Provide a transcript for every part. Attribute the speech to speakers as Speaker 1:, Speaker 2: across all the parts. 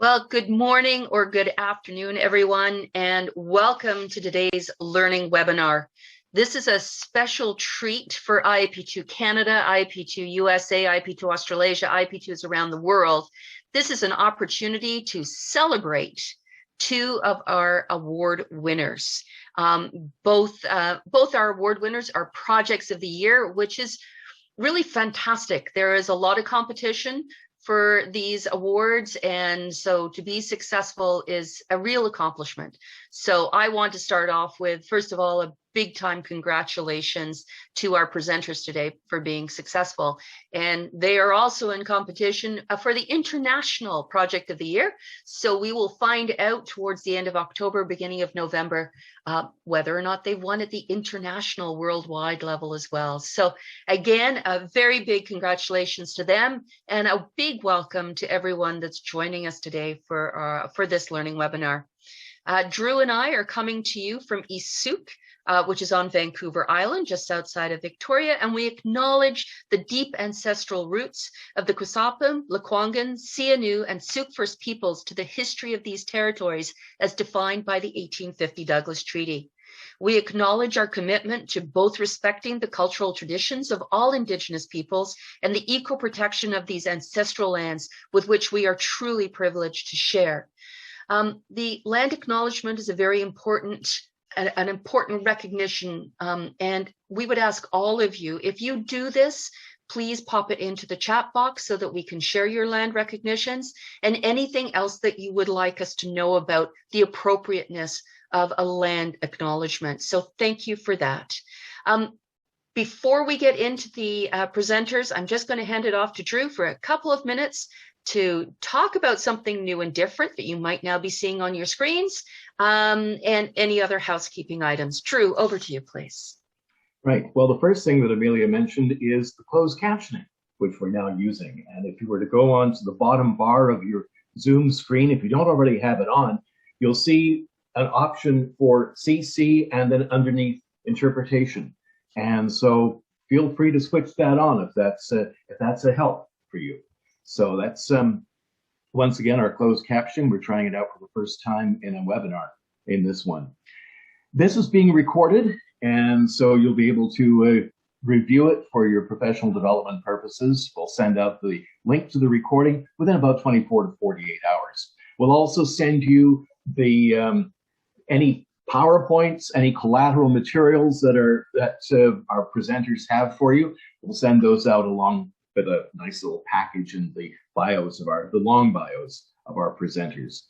Speaker 1: Well, good morning or good afternoon, everyone, and welcome to today's learning webinar. This is a special treat for IAP2 Canada, IAP2 USA, IAP2 Australasia, IAP2s around the world. This is an opportunity to celebrate two of our award winners. Both our award winners are Projects of the Year, which is really fantastic. There is a lot of competition for these awards, and so to be successful is a real accomplishment. So I want to start off with, first of all, a big time congratulations to our presenters today for being successful. And they are also in competition for the International Project of the Year. So we will find out towards the end of October, beginning of November, whether or not they've won at the international worldwide level as well. So again, a very big congratulations to them, and a big welcome to everyone that's joining us today for this learning webinar. Drew and I are coming to you from East Souk, which is on Vancouver Island, just outside of Victoria, and we acknowledge the deep ancestral roots of the Quisapam, Lekwungen, Sianu, and Souk First Peoples to the history of these territories as defined by the 1850 Douglas Treaty. We acknowledge our commitment to both respecting the cultural traditions of all Indigenous peoples and the equal protection of these ancestral lands with which we are truly privileged to share. The land acknowledgement is a very important an important recognition, and we would ask all of you, if you do this, please pop it into the chat box so that we can share your land recognitions and anything else that you would like us to know about the appropriateness of a land acknowledgement. So thank you for that. Before we get into the presenters, I'm just going to hand it off to Drew for a couple of minutes to talk about something new and different that you might now be seeing on your screens, and any other housekeeping items. Drew, over to you, please.
Speaker 2: Right. Well, the first thing that Amelia mentioned is the closed captioning, which we're now using. And if you were to go on to the bottom bar of your Zoom screen, if you don't already have it on, you'll see an option for CC and then underneath interpretation. And so feel free to switch that on if that's a help for you. So that's, once again, our closed captioning. We're trying it out for the first time in a webinar in this one. This is being recorded, and so you'll be able to review it for your professional development purposes. We'll send out the link to the recording within about 24 to 48 hours. We'll also send you the any PowerPoints, any collateral materials that our presenters have for you. We'll send those out along with a nice little package in the long bios of our presenters.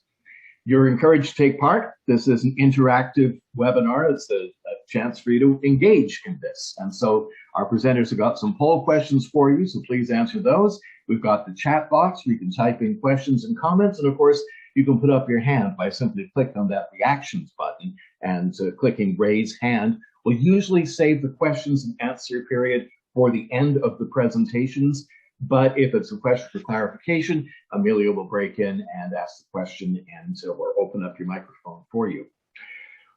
Speaker 2: You're encouraged to take part. This is an interactive webinar. It's a chance for you to engage in this. And so our presenters have got some poll questions for you, so please answer those. We've got the chat box where you can type in questions and comments. And of course, you can put up your hand by simply clicking on that reactions button, and clicking raise hand will usually save the questions and answer period for the end of the presentations. But if it's a question for clarification, Amelia will break in and ask the question and or open up your microphone for you.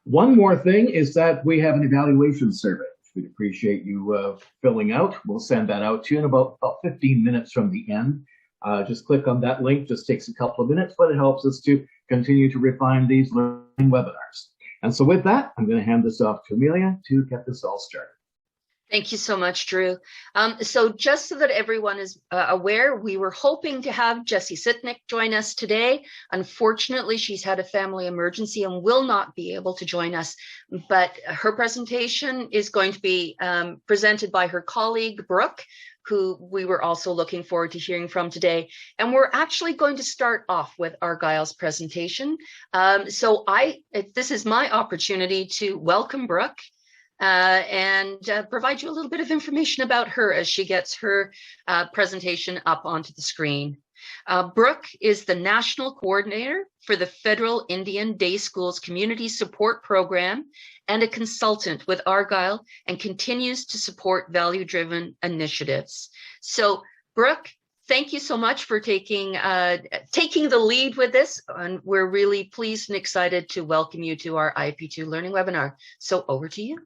Speaker 2: One more thing is that we have an evaluation survey, which we'd appreciate you filling out. We'll send that out to you in about 15 minutes from the end. Just click on that link. Just takes a couple of minutes, but it helps us to continue to refine these learning webinars. And so with that, I'm going to hand this off to Amelia to get this all started.
Speaker 1: Thank you so much, Drew. So just so that everyone is aware, we were hoping to have Jessie Sitnick join us today. Unfortunately, she's had a family emergency and will not be able to join us. But her presentation is going to be presented by her colleague, Brooke, who we were also looking forward to hearing from today. And we're actually going to start off with Argyle's presentation. So this is my opportunity to welcome Brooke and provide you a little bit of information about her as she gets her presentation up onto the screen. Brooke is the National Coordinator for the Federal Indian Day Schools Community Support Program and a consultant with Argyle, and continues to support value-driven initiatives. So, Brooke, thank you so much for taking the lead with this, and we're really pleased and excited to welcome you to our IAP2 Learning webinar. So over to you.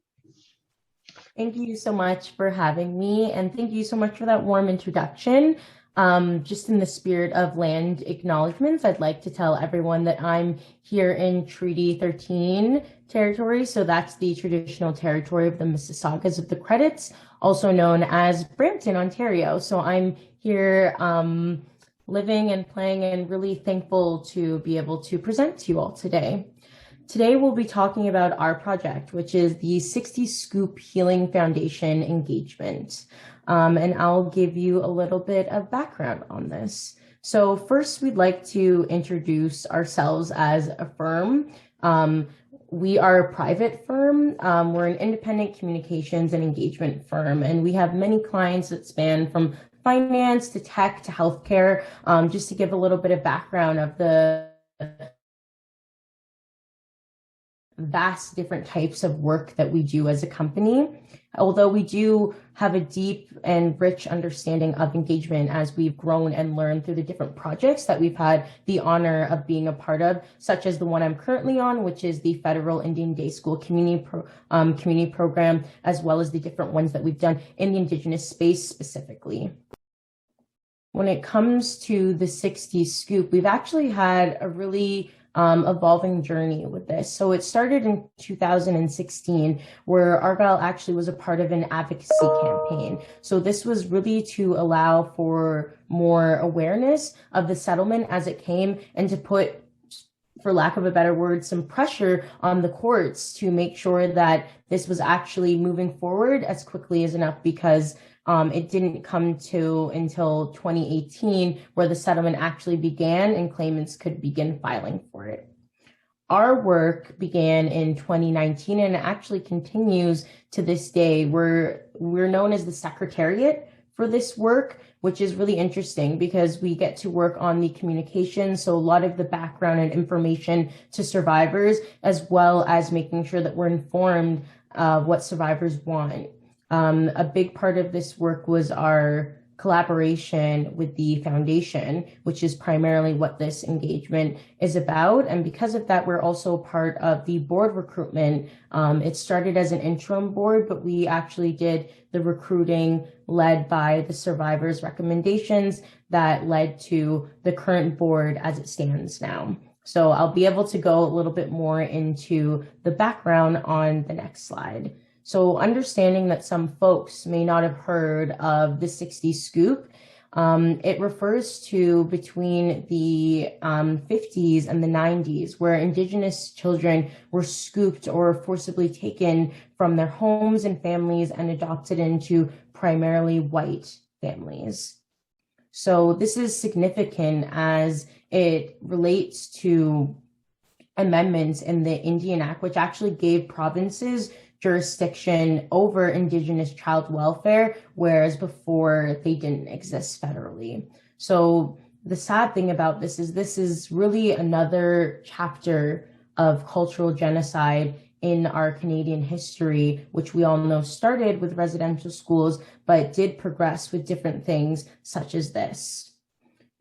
Speaker 3: Thank you so much for having me, and thank you so much for that warm introduction. Just in the spirit of land acknowledgements, I'd like to tell everyone that I'm here in Treaty 13 territory. So that's the traditional territory of the Mississaugas of the Credits, also known as Brampton, Ontario. So I'm here living and playing and really thankful to be able to present to you all today. Today, we'll be talking about our project, which is the 60s Scoop Healing Foundation engagement. And I'll give you a little bit of background on this. So first, we'd like to introduce ourselves as a firm. We are a private firm. We're an independent communications and engagement firm, and we have many clients that span from finance to tech to healthcare. Just to give a little bit of background of the vast different types of work that we do as a company. Although we do have a deep and rich understanding of engagement as we've grown and learned through the different projects that we've had the honor of being a part of, such as the one I'm currently on, which is the Federal Indian Day School Community Program, as well as the different ones that we've done in the Indigenous space specifically. When it comes to the 60s Scoop, we've actually had a really evolving journey with this. So it started in 2016, where Argyle actually was a part of an advocacy campaign. So this was really to allow for more awareness of the settlement as it came, and to put, for lack of a better word, some pressure on the courts to make sure that this was actually moving forward as quickly as enough, because it didn't come to until 2018 where the settlement actually began and claimants could begin filing for it. Our work began in 2019 and it actually continues to this day. We're known as the Secretariat for this work, which is really interesting because we get to work on the communication. So a lot of the background and information to survivors, as well as making sure that we're informed of what survivors want. A big part of this work was our collaboration with the foundation, which is primarily what this engagement is about. And because of that, we're also part of the board recruitment. It started as an interim board, but we actually did the recruiting led by the survivors' recommendations that led to the current board as it stands now. So I'll be able to go a little bit more into the background on the next slide. So understanding that some folks may not have heard of the 60s Scoop, it refers to between the 50s and the 90s, where Indigenous children were scooped or forcibly taken from their homes and families and adopted into primarily white families. So this is significant as it relates to amendments in the Indian Act, which actually gave provinces jurisdiction over Indigenous child welfare, whereas before they didn't exist federally. So the sad thing about this is really another chapter of cultural genocide in our Canadian history, which we all know started with residential schools, but did progress with different things such as this.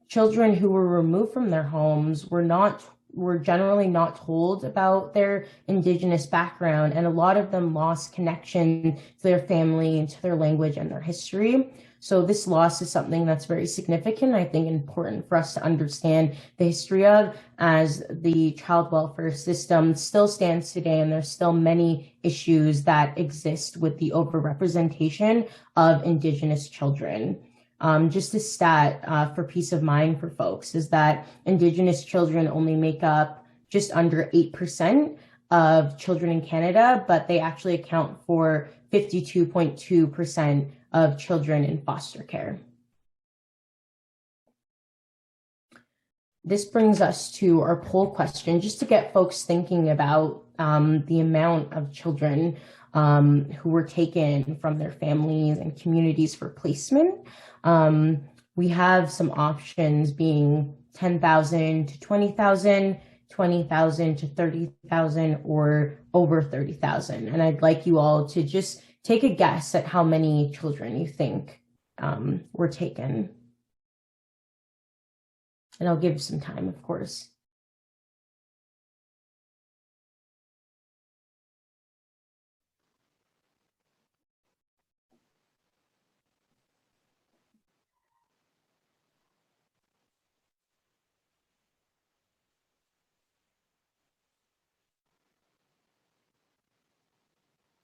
Speaker 3: Children who were removed from their homes were generally not told about their Indigenous background, and a lot of them lost connection to their family and to their language and their history. So this loss is something that's very significant, I think important for us to understand the history of, as the child welfare system still stands today, and there's still many issues that exist with the overrepresentation of Indigenous children. Just a stat for peace of mind for folks is that Indigenous children only make up just under 8% of children in Canada, but they actually account for 52.2% of children in foster care. This brings us to our poll question, just to get folks thinking about the amount of children who were taken from their families and communities for placement. We have some options being 10,000 to 20,000, 20,000 to 30,000, or over 30,000. And I'd like you all to just take a guess at how many children you think were taken. And I'll give some time, of course.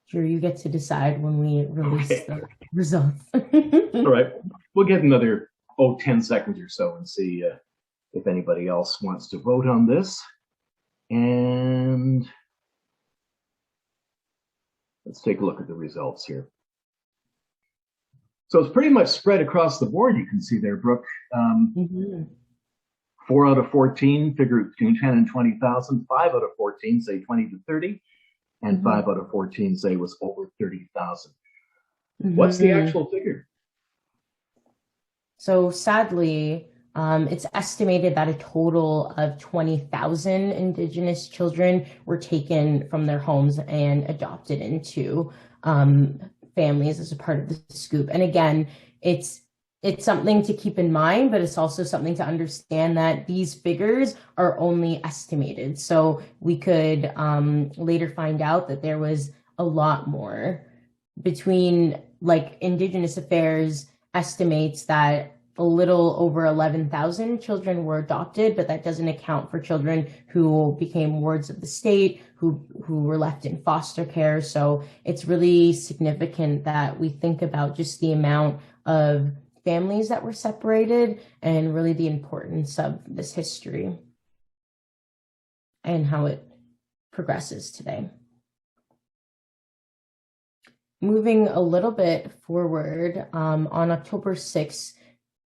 Speaker 3: Drew, you get to decide when we release the results.
Speaker 2: All right. We'll get another 10 seconds or so and see if anybody else wants to vote on this. And let's take a look at the results here. So it's pretty much spread across the board. You can see there, Brooke. 4 out of 14 figure between 10 and 20,000. 5 out of 14 say 20 to 30, and 5 out of 14 say it was over 30,000. What's the actual figure?
Speaker 3: So sadly, it's estimated that a total of 20,000 Indigenous children were taken from their homes and adopted into families as a part of the scoop. And again, it's something to keep in mind, but it's also something to understand that these figures are only estimated. So we could later find out that there was a lot more. Between, like, Indigenous Affairs estimates that a little over 11,000 children were adopted, but that doesn't account for children who became wards of the state, who were left in foster care. So it's really significant that we think about just the amount of families that were separated and really the importance of this history and how it progresses today. Moving a little bit forward, on October 6,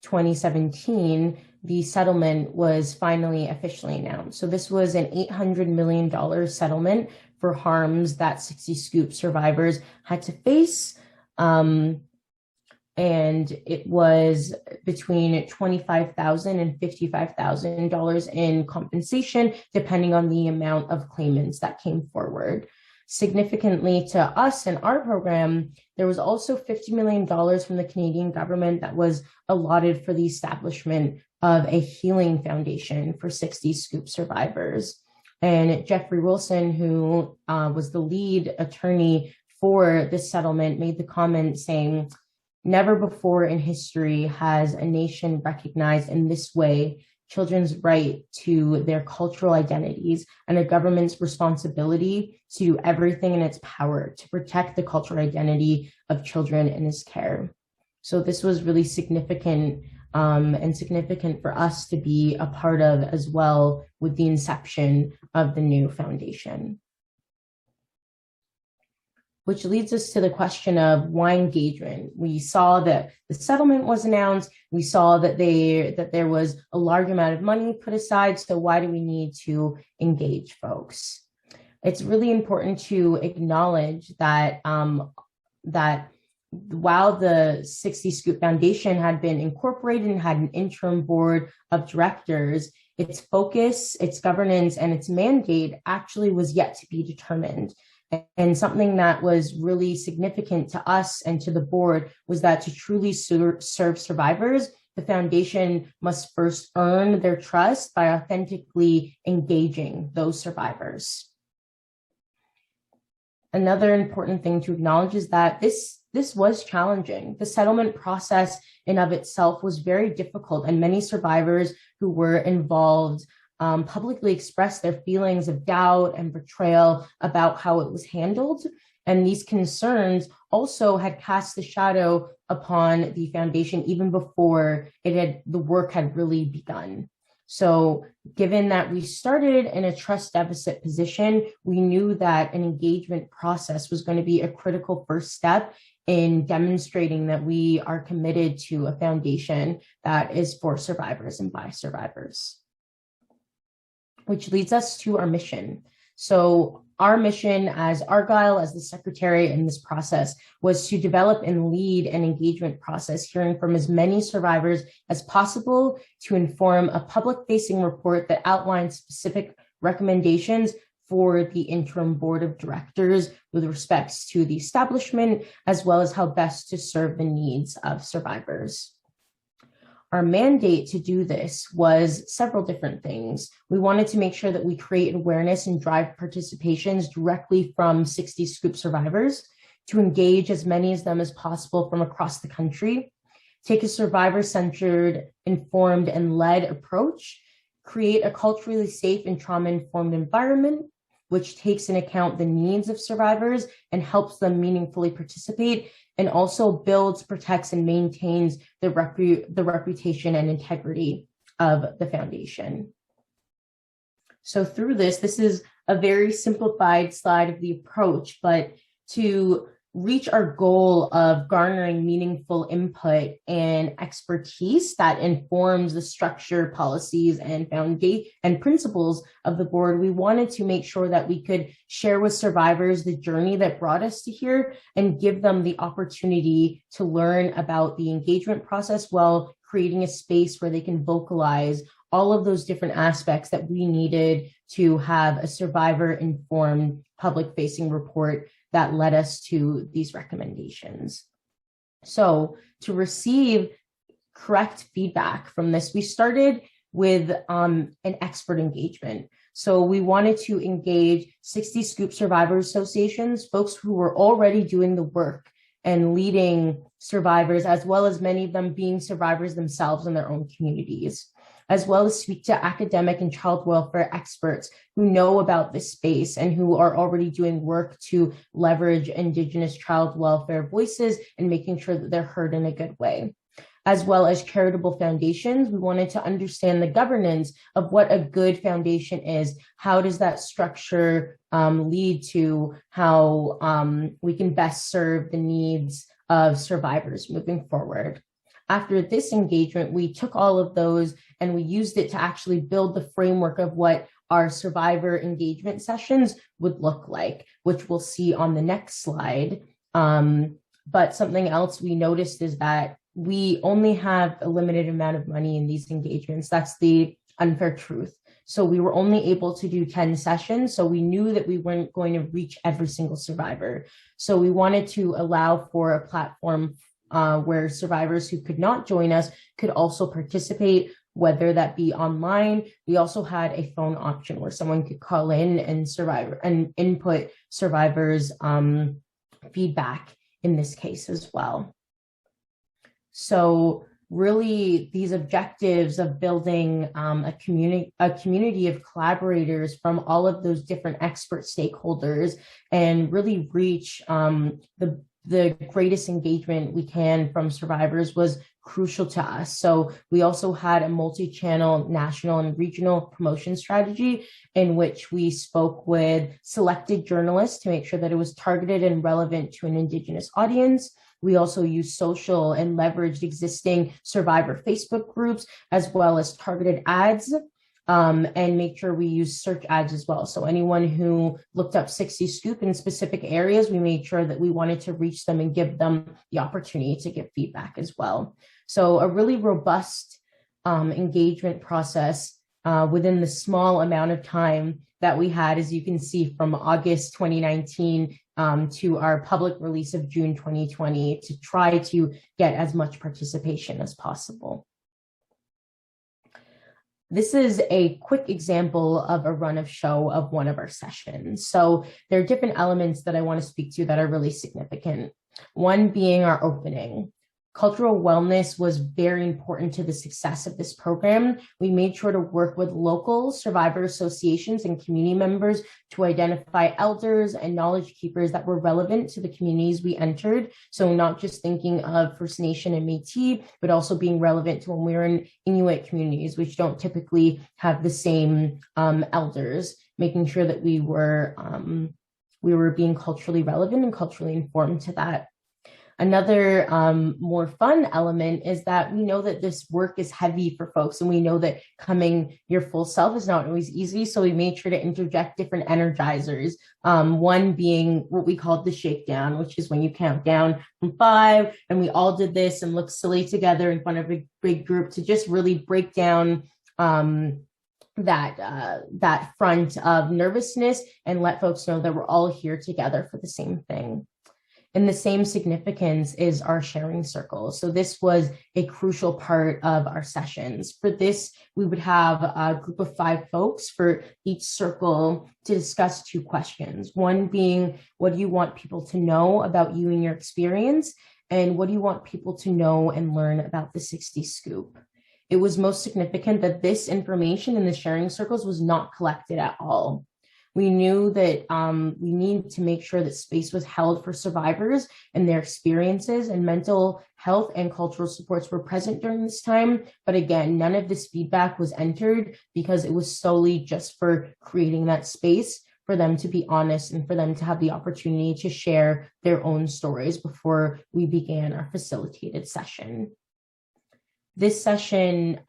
Speaker 3: 2017, the settlement was finally officially announced. So this was an $800 million settlement for harms that 60 Scoop survivors had to face. And it was between $25,000 and $55,000 in compensation, depending on the amount of claimants that came forward. Significantly to us in our program, there was also $50 million from the Canadian government that was allotted for the establishment of a healing foundation for 60 Scoop survivors. And Jeffrey Wilson, who was the lead attorney for this settlement, made the comment saying, "Never before in history has a nation recognized in this way children's right to their cultural identities and a government's responsibility to do everything in its power to protect the cultural identity of children in its care." So this was really significant and significant for us to be a part of as well with the inception of the new foundation. Which leads us to the question of why engagement. We saw that the settlement was announced. We saw that there was a large amount of money put aside. So why do we need to engage folks? It's really important to acknowledge that that while the 60 Scoop Foundation had been incorporated and had an interim board of directors, its focus, its governance, and its mandate actually was yet to be determined. And something that was really significant to us and to the board was that to truly serve survivors, the foundation must first earn their trust by authentically engaging those survivors. Another important thing to acknowledge is that this was challenging. The settlement process in of itself was very difficult, and many survivors who were involved publicly expressed their feelings of doubt and betrayal about how it was handled. And these concerns also had cast the shadow upon the foundation even before the work had really begun. So given that we started in a trust deficit position, we knew that an engagement process was going to be a critical first step in demonstrating that we are committed to a foundation that is for survivors and by survivors. Which leads us to our mission. So our mission as Argyle, as the secretary in this process, was to develop and lead an engagement process, hearing from as many survivors as possible to inform a public-facing report that outlines specific recommendations for the interim board of directors with respects to the establishment, as well as how best to serve the needs of survivors. Our mandate to do this was several different things. We wanted to make sure that we create awareness and drive participations directly from 60 Scoop survivors, to engage as many of them as possible from across the country, take a survivor-centered, informed, and led approach, create a culturally safe and trauma-informed environment, which takes into account the needs of survivors and helps them meaningfully participate, and also builds, protects, and maintains the reputation and integrity of the foundation. So through this is a very simplified slide of the approach, but to reach our goal of garnering meaningful input and expertise that informs the structure, policies, and principles of the board, we wanted to make sure that we could share with survivors the journey that brought us to here and give them the opportunity to learn about the engagement process while creating a space where they can vocalize all of those different aspects that we needed to have a survivor-informed public-facing report that led us to these recommendations. So to receive correct feedback from this, we started with an expert engagement. So we wanted to engage 60 Scoop Survivor Associations, folks who were already doing the work and leading survivors, as well as many of them being survivors themselves in their own communities, as well as speak to academic and child welfare experts who know about this space and who are already doing work to leverage Indigenous child welfare voices and making sure that they're heard in a good way. As well as charitable foundations, we wanted to understand the governance of what a good foundation is. How does that structure lead to how we can best serve the needs of survivors moving forward? After this engagement, we took all of those and we used it to actually build the framework of what our survivor engagement sessions would look like, which we'll see on the next slide. But something else we noticed is that we only have a limited amount of money in these engagements. That's the unfair truth. So we were only able to do 10 sessions. So we knew that we weren't going to reach every single survivor. So we wanted to allow for a platform where survivors who could not join us could also participate, whether that be online. We also had a phone option where someone could call in and input survivors' feedback in this case as well. So really these objectives of building a community of collaborators from all of those different expert stakeholders and really reach the greatest engagement we can from survivors was crucial to us. So we also had a multi-channel national and regional promotion strategy in which we spoke with selected journalists to make sure that it was targeted and relevant to an Indigenous audience. We also used social and leveraged existing survivor Facebook groups, as well as targeted ads, and make sure we use search ads as well. So anyone who looked up 60 Scoop in specific areas, we made sure that we wanted to reach them and give them the opportunity to give feedback as well. So a really robust engagement process within the small amount of time that we had, as you can see, from August 2019 to our public release of June 2020, to try to get as much participation as possible. This is a quick example of a run of show of one of our sessions. So there are different elements that I want to speak to that are really significant. One being our opening. Cultural wellness was very important to the success of this program. We made sure to work with local survivor associations and community members to identify elders and knowledge keepers that were relevant to the communities we entered. So not just thinking of First Nation and Métis, but also being relevant to when we were in Inuit communities, which don't typically have the same elders, making sure that we were being culturally relevant and culturally informed to that. Another more fun element is that we know that this work is heavy for folks, and we know that coming your full self is not always easy. So we made sure to interject different energizers. One being what we called the shakedown, which is when you count down from 5, and we all did this and looked silly together in front of a big group to just really break down that front of nervousness and let folks know that we're all here together for the same thing. And the same significance is our sharing circle. So this was a crucial part of our sessions. For this, we would have a group of 5 folks for each circle to discuss 2 questions. One being, what do you want people to know about you and your experience? And what do you want people to know and learn about the 60 Scoop? It was most significant that this information in the sharing circles was not collected at all. We knew that we needed to make sure that space was held for survivors and their experiences, and mental health and cultural supports were present during this time. But again, none of this feedback was entered because it was solely just for creating that space for them to be honest and for them to have the opportunity to share their own stories before we began our facilitated session. This session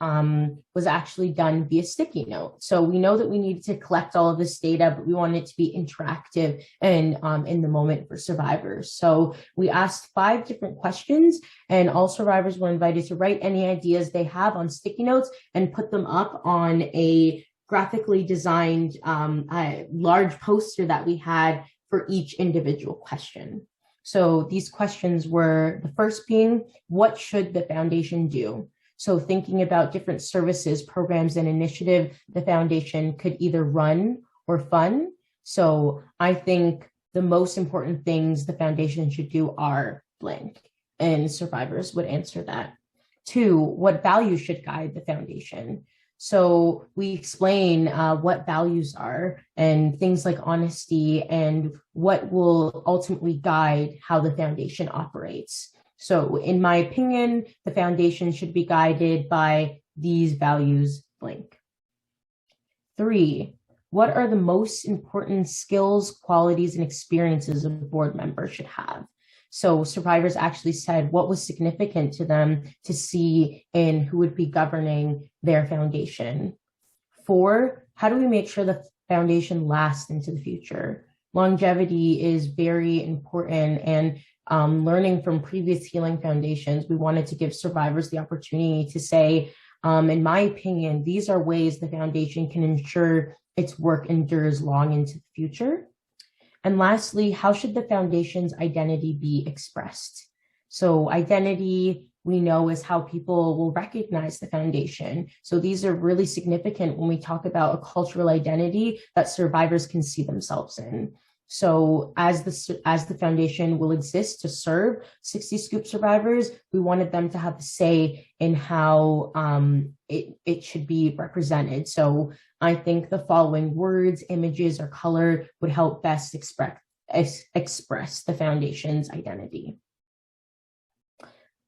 Speaker 3: was actually done via sticky note. So we know that we needed to collect all of this data, but we wanted it to be interactive and in the moment for survivors. So we asked 5 different questions, and all survivors were invited to write any ideas they have on sticky notes and put them up on a graphically designed large poster that we had for each individual question. So these questions were, the first being, what should the foundation do? So thinking about different services, programs, and initiatives the foundation could either run or fund. So I think the most important things the foundation should do are blank, and survivors would answer that. 2, what values should guide the foundation? So we explain what values are and things like honesty and what will ultimately guide how the foundation operates. So in my opinion, the foundation should be guided by these values blank. 3, what are the most important skills, qualities, and experiences a board member should have? So survivors actually said what was significant to them to see in who would be governing their foundation. 4, how do we make sure the foundation lasts into the future? Longevity is very important, and learning from previous healing foundations, we wanted to give survivors the opportunity to say, in my opinion, these are ways the foundation can ensure its work endures long into the future. And lastly, how should the foundation's identity be expressed? So identity, we know, is how people will recognize the foundation. So these are really significant when we talk about a cultural identity that survivors can see themselves in. So as the foundation will exist to serve 60 Scoop survivors, we wanted them to have a say in how it should be represented. So I think the following words, images, or color would help best express the foundation's identity.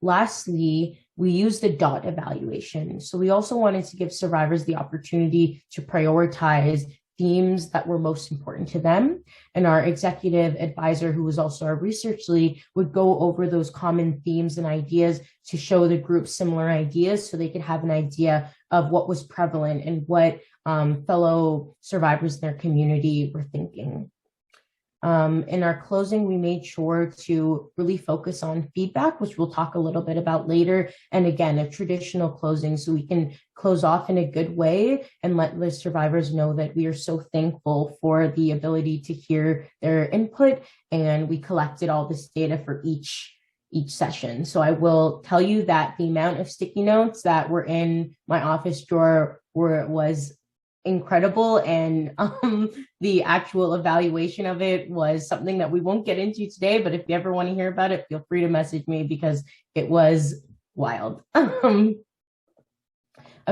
Speaker 3: Lastly, we used the DOT evaluation. So we also wanted to give survivors the opportunity to prioritize themes that were most important to them. And our executive advisor, who was also our research lead, would go over those common themes and ideas to show the group similar ideas so they could have an idea of what was prevalent and what fellow survivors in their community were thinking. In our closing, we made sure to really focus on feedback, which we'll talk a little bit about later. And again, a traditional closing, so we can close off in a good way and let the survivors know that we are so thankful for the ability to hear their input. And we collected all this data for each session. So I will tell you that the amount of sticky notes that were in my office drawer was incredible, and the actual evaluation of it was something that we won't get into today, but if you ever want to hear about it, feel free to message me because it was wild. A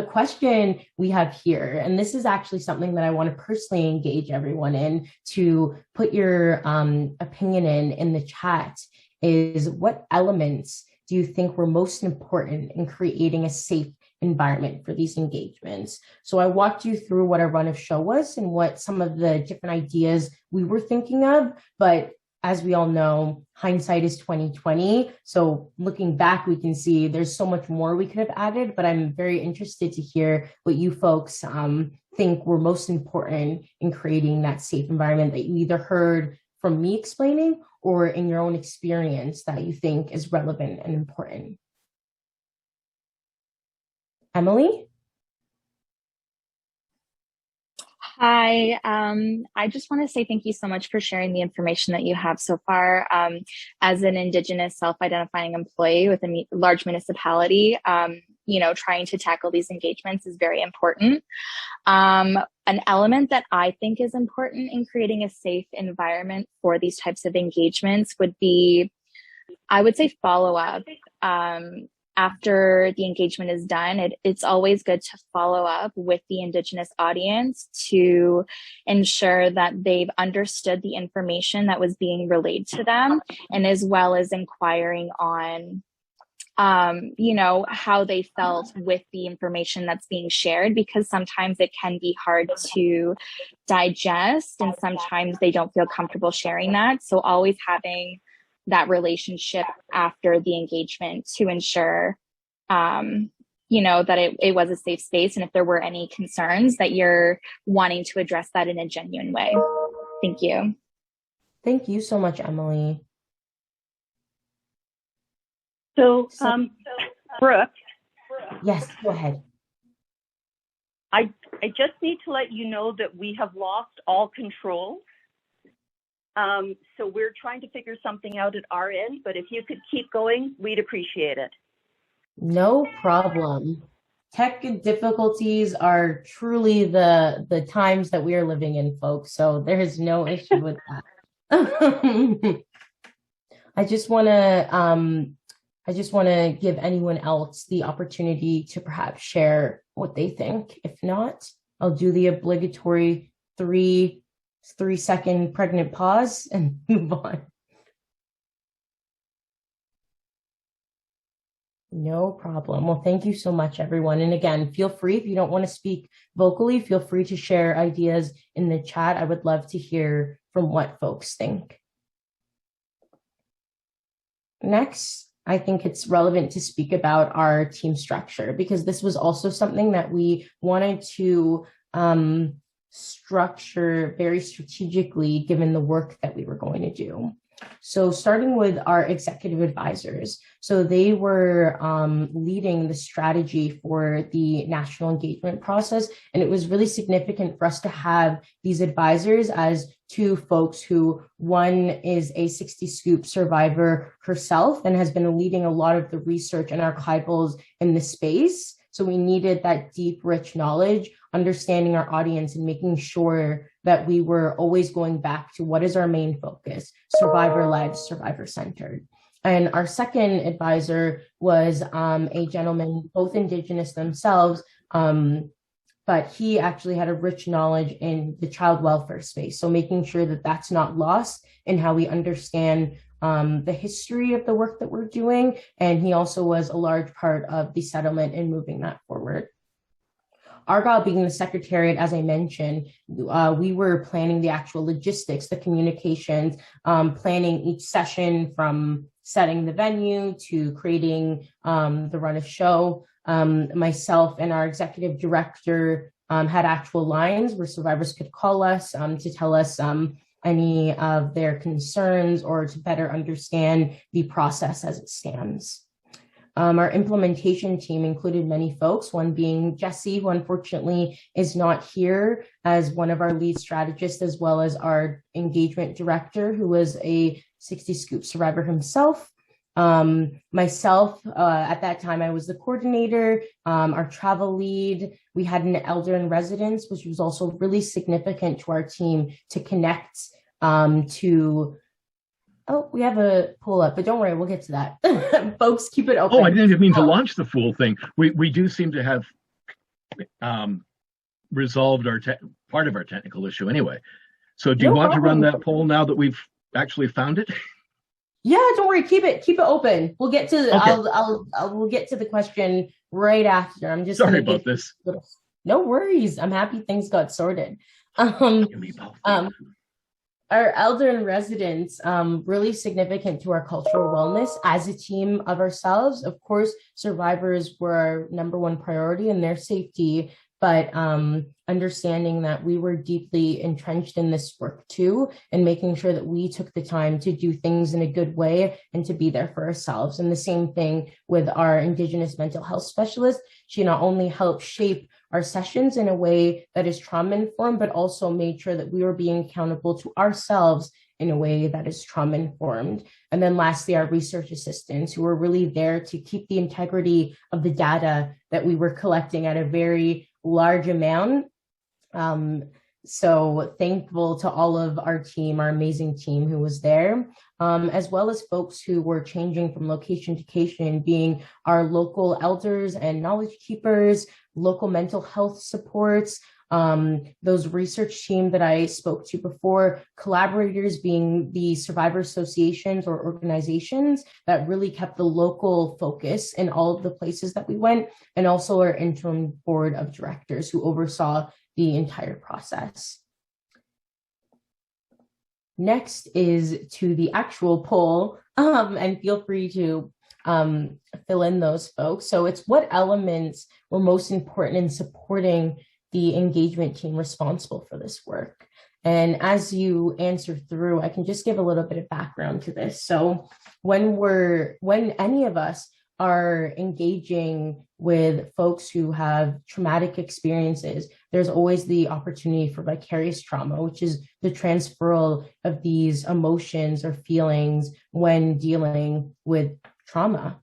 Speaker 3: question we have here, and this is actually something that I want to personally engage everyone in to put your opinion in the chat, is what elements do you think were most important in creating a safe environment for these engagements? So I walked you through what our run of show was and what some of the different ideas we were thinking of, but as we all know, hindsight is 2020. So looking back, we can see there's so much more we could have added, but I'm very interested to hear what you folks think were most important in creating that safe environment that you either heard from me explaining or in your own experience that you think is relevant and important. Emily?
Speaker 4: Hi, I just want to say thank you so much for sharing the information that you have so far. As an Indigenous self-identifying employee with a large municipality, trying to tackle these engagements is very important. An element that I think is important in creating a safe environment for these types of engagements would be, I would say, follow-up. after the engagement is done, it's always good to follow up with the Indigenous audience to ensure that they've understood the information that was being relayed to them, and as well as inquiring on how they felt with the information that's being shared, because sometimes it can be hard to digest and sometimes they don't feel comfortable sharing that. So always having that relationship after the engagement to ensure, that it was a safe space. And if there were any concerns, that you're wanting to address that in a genuine way. Thank you.
Speaker 3: Thank you so much, Emily.
Speaker 5: So, Brooke.
Speaker 3: Yes, go ahead.
Speaker 5: I just need to let you know that we have lost all control. So we're trying to figure something out at our end, but if you could keep going, we'd appreciate it.
Speaker 3: No problem. Tech difficulties are truly the times that we are living in, folks. So there is no issue with that. I just want to give anyone else the opportunity to perhaps share what they think. If not, I'll do the obligatory three-second pregnant pause and move on. No problem. Well, thank you so much, everyone. And again, feel free, if you don't want to speak vocally, feel free to share ideas in the chat. I would love to hear from what folks think. Next, I think it's relevant to speak about our team structure, because this was also something that we wanted to structure very strategically given the work that we were going to do. So starting with our executive advisors. So they were leading the strategy for the national engagement process. And it was really significant for us to have these advisors as two folks who, one is a 60 Scoop survivor herself and has been leading a lot of the research and archivals in the space. So we needed that deep, rich knowledge, understanding our audience and making sure that we were always going back to what is our main focus: survivor-led, survivor-centered. And our second advisor was a gentleman, both Indigenous themselves, but he actually had a rich knowledge in the child welfare space. So making sure that that's not lost in how we understand the history of the work that we're doing. And he also was a large part of the settlement and moving that forward. Argyle being the secretariat, as I mentioned, we were planning the actual logistics, the communications, planning each session from setting the venue to creating the run of show. Myself and our executive director had actual lines where survivors could call us to tell us any of their concerns or to better understand the process as it stands. Our implementation team included many folks, one being Jesse, who unfortunately is not here, as one of our lead strategists, as well as our engagement director, who was a 60 Scoop survivor himself. Myself, at that time, I was the coordinator, our travel lead. We had an elder in residence, which was also really significant to our team to connect to. Oh, we have a pull up, but don't worry, we'll get to that. Folks, keep it open.
Speaker 6: Oh, I didn't mean to launch the full thing. We do seem to have resolved our part of our technical issue anyway. So do you want to run that poll now that we've actually found it?
Speaker 3: Yeah, don't worry, keep it open. We'll get to
Speaker 6: Okay.
Speaker 3: we'll get to the question right after. I'm just
Speaker 6: sorry about this.
Speaker 3: No worries. I'm happy things got sorted.
Speaker 6: Give me both.
Speaker 3: Our elder in residence, really significant to our cultural wellness as a team of ourselves. Of course, survivors were our number one priority and their safety, but understanding that we were deeply entrenched in this work too, and making sure that we took the time to do things in a good way and to be there for ourselves. And the same thing with our Indigenous mental health specialist. She not only helped shape our sessions in a way that is trauma-informed, but also made sure that we were being accountable to ourselves in a way that is trauma-informed. And then lastly, our research assistants, who were really there to keep the integrity of the data that we were collecting at a very large amount, So thankful to all of our team, our amazing team who was there, as well as folks who were changing from location to location, being our local elders and knowledge keepers, local mental health supports, those research team that I spoke to before, collaborators being the survivor associations or organizations that really kept the local focus in all of the places that we went, and also our interim board of directors who oversaw the entire process. Next is to the actual poll, and feel free to fill in those folks. So it's what elements were most important in supporting the engagement team responsible for this work. And as you answer through, I can just give a little bit of background to this. So when any of us are engaging with folks who have traumatic experiences, there's always the opportunity for vicarious trauma, which is the transferal of these emotions or feelings when dealing with trauma.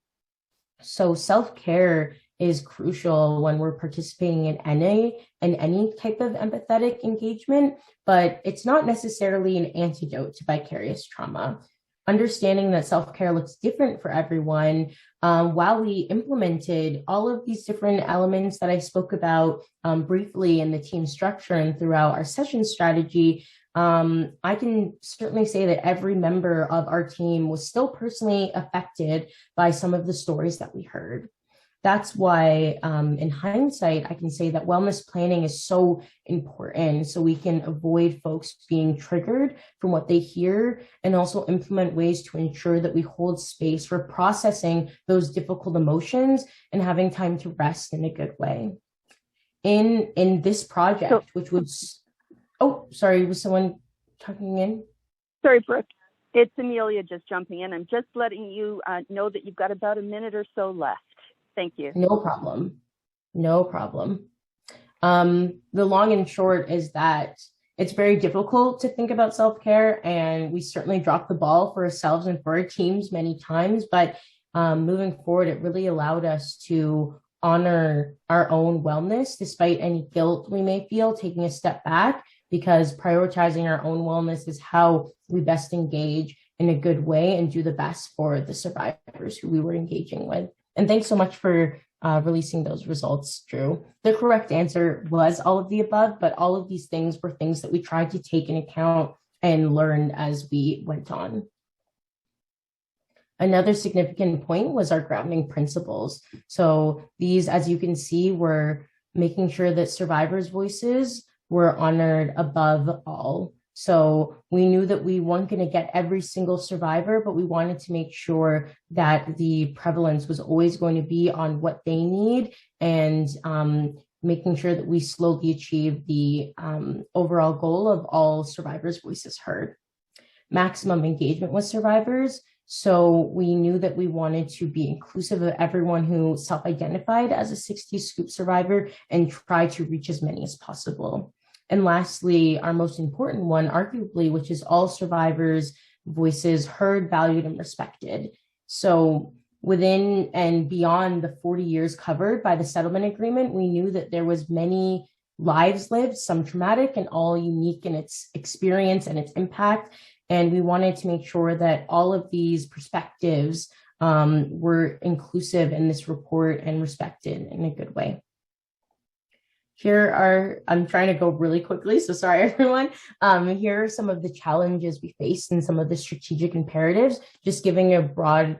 Speaker 3: So self-care is crucial when we're participating in any type of empathetic engagement, but it's not necessarily an antidote to vicarious trauma. Understanding that self-care looks different for everyone, while we implemented all of these different elements that I spoke about briefly in the team structure and throughout our session strategy, I can certainly say that every member of our team was still personally affected by some of the stories that we heard. That's why, in hindsight, I can say that wellness planning is so important so we can avoid folks being triggered from what they hear, and also implement ways to ensure that we hold space for processing those difficult emotions and having time to rest in a good way. In this project, which was, oh, sorry, was someone talking in?
Speaker 5: Sorry, Brooke. It's Amelia just jumping in. I'm just letting you know that you've got about a minute or so left. Thank you.
Speaker 3: No problem. No problem. The long and short is that it's very difficult to think about self-care, and we certainly dropped the ball for ourselves and for our teams many times, but moving forward, it really allowed us to honor our own wellness despite any guilt we may feel, taking a step back, because prioritizing our own wellness is how we best engage in a good way and do the best for the survivors who we were engaging with. And thanks so much for releasing those results, Drew. The correct answer was all of the above, but all of these things were things that we tried to take into account and learned as we went on. Another significant point was our grounding principles. So these, as you can see, were making sure that survivors' voices were honored above all. So we knew that we weren't going to get every single survivor, but we wanted to make sure that the prevalence was always going to be on what they need, and making sure that we slowly achieve the overall goal of all survivors' voices heard. Maximum engagement with survivors. So we knew that we wanted to be inclusive of everyone who self-identified as a 60s scoop survivor and try to reach as many as possible. And lastly, our most important one, arguably, which is all survivors' voices heard, valued, and respected. So within and beyond the 40 years covered by the settlement agreement, we knew that there was many lives lived, some traumatic and all unique in its experience and its impact. And we wanted to make sure that all of these perspectives were inclusive in this report and respected in a good way. I'm trying to go really quickly, so sorry, everyone. Here are some of the challenges we faced and some of the strategic imperatives. Just giving a broad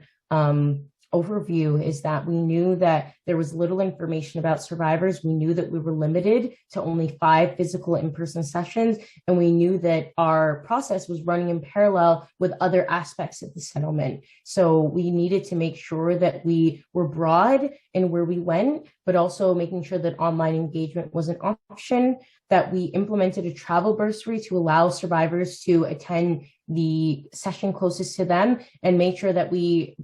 Speaker 3: overview is that we knew that there was little information about survivors. We knew that we were limited to only 5 physical in-person sessions, and we knew that our process was running in parallel with other aspects of the settlement. So we needed to make sure that we were broad in where we went, but also making sure that online engagement was an option, that we implemented a travel bursary to allow survivors to attend the session closest to them, and make sure that we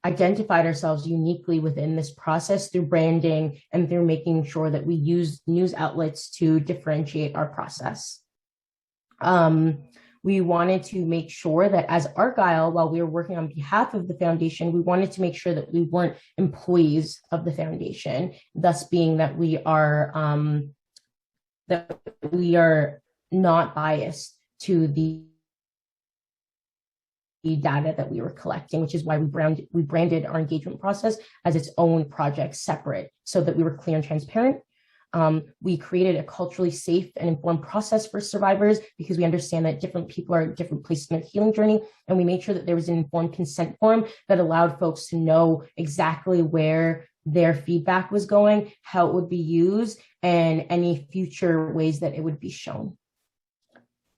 Speaker 3: identified ourselves uniquely within this process through branding and through making sure that we use news outlets to differentiate our process. We wanted to make sure that as Argyle, while we were working on behalf of the foundation, we wanted to make sure that we weren't employees of the foundation, thus being that we are that we are not biased to the data that we were collecting, which is why we branded our engagement process as its own project separate, so that we were clear and transparent. We created a culturally safe and informed process for survivors, because we understand that different people are at different places in their healing journey. And we made sure that there was an informed consent form that allowed folks to know exactly where their feedback was going, how it would be used, and any future ways that it would be shown.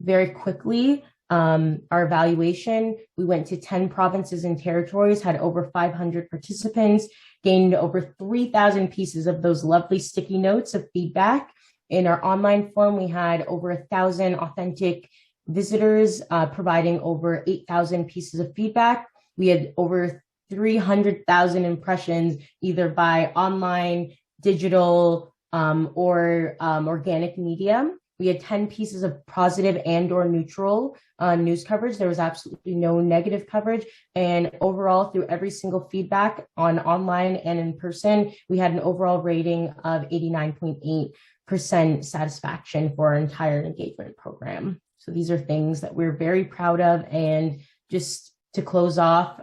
Speaker 3: Very quickly, our evaluation, we went to 10 provinces and territories, had over 500 participants, gained over 3,000 pieces of those lovely sticky notes of feedback. In our online form, we had over 1,000 authentic visitors providing over 8,000 pieces of feedback. We had over 300,000 impressions, either by online, digital, or organic media. We had 10 pieces of positive and or neutral news coverage. There was absolutely no negative coverage. And overall, through every single feedback on online and in person, we had an overall rating of 89.8% satisfaction for our entire engagement program. So these are things that we're very proud of. And just to close off,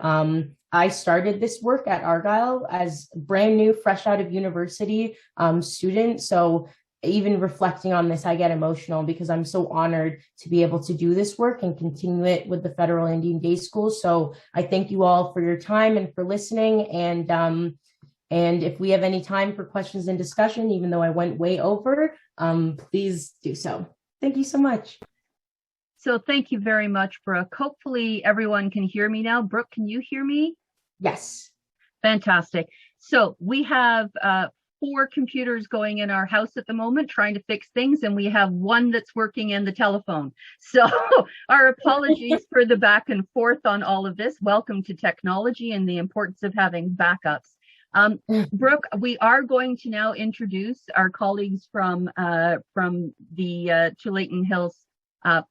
Speaker 3: I started this work at Argyle as brand new, fresh out of university student. So even reflecting on this, I get emotional because I'm so honored to be able to do this work and continue it with the Federal Indian Day School. So I thank you all for your time and for listening. And if we have any time for questions and discussion, even though I went way over, please do so. Thank you so much.
Speaker 1: So thank you very much, Brooke. Hopefully everyone can hear me now. Brooke, can you hear me?
Speaker 3: Yes.
Speaker 1: Fantastic. So we have 4 computers going in our house at the moment trying to fix things, and we have one that's working in the telephone. So our apologies for the back and forth on all of this. Welcome to technology and the importance of having backups. Brooke, we are going to now introduce our colleagues from the Tualatin Hills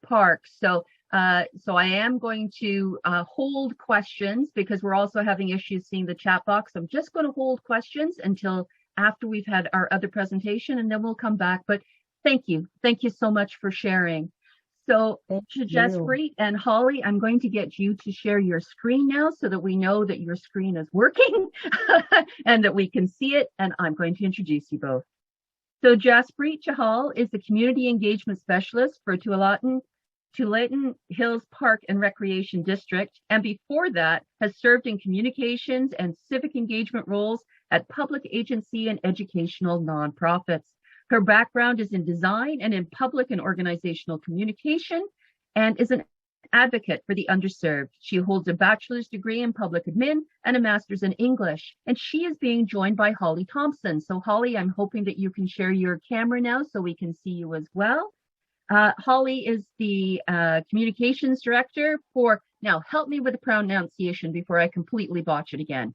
Speaker 1: Park. So I am going to hold questions because we're also having issues seeing the chat box. I'm just going to hold questions until after we've had our other presentation, and then we'll come back. But thank you. Thank you so much for sharing. So to Jaspreet and Holly, I'm going to get you to share your screen now so that we know that your screen is working and that we can see it. And I'm going to introduce you both. So Jaspreet Chahal is the Community Engagement Specialist for Tualatin Hills Park and Recreation District, and before that has served in communications and civic engagement roles at public agency and educational nonprofits. Her background is in design and in public and organizational communication, and is an advocate for the underserved. She holds a bachelor's degree in public admin and a master's in English, and she is being joined by Holly Thompson. So Holly, I'm hoping that you can share your camera now so we can see you as well. Holly is the communications director for, now help me with the pronunciation before I completely botch it again.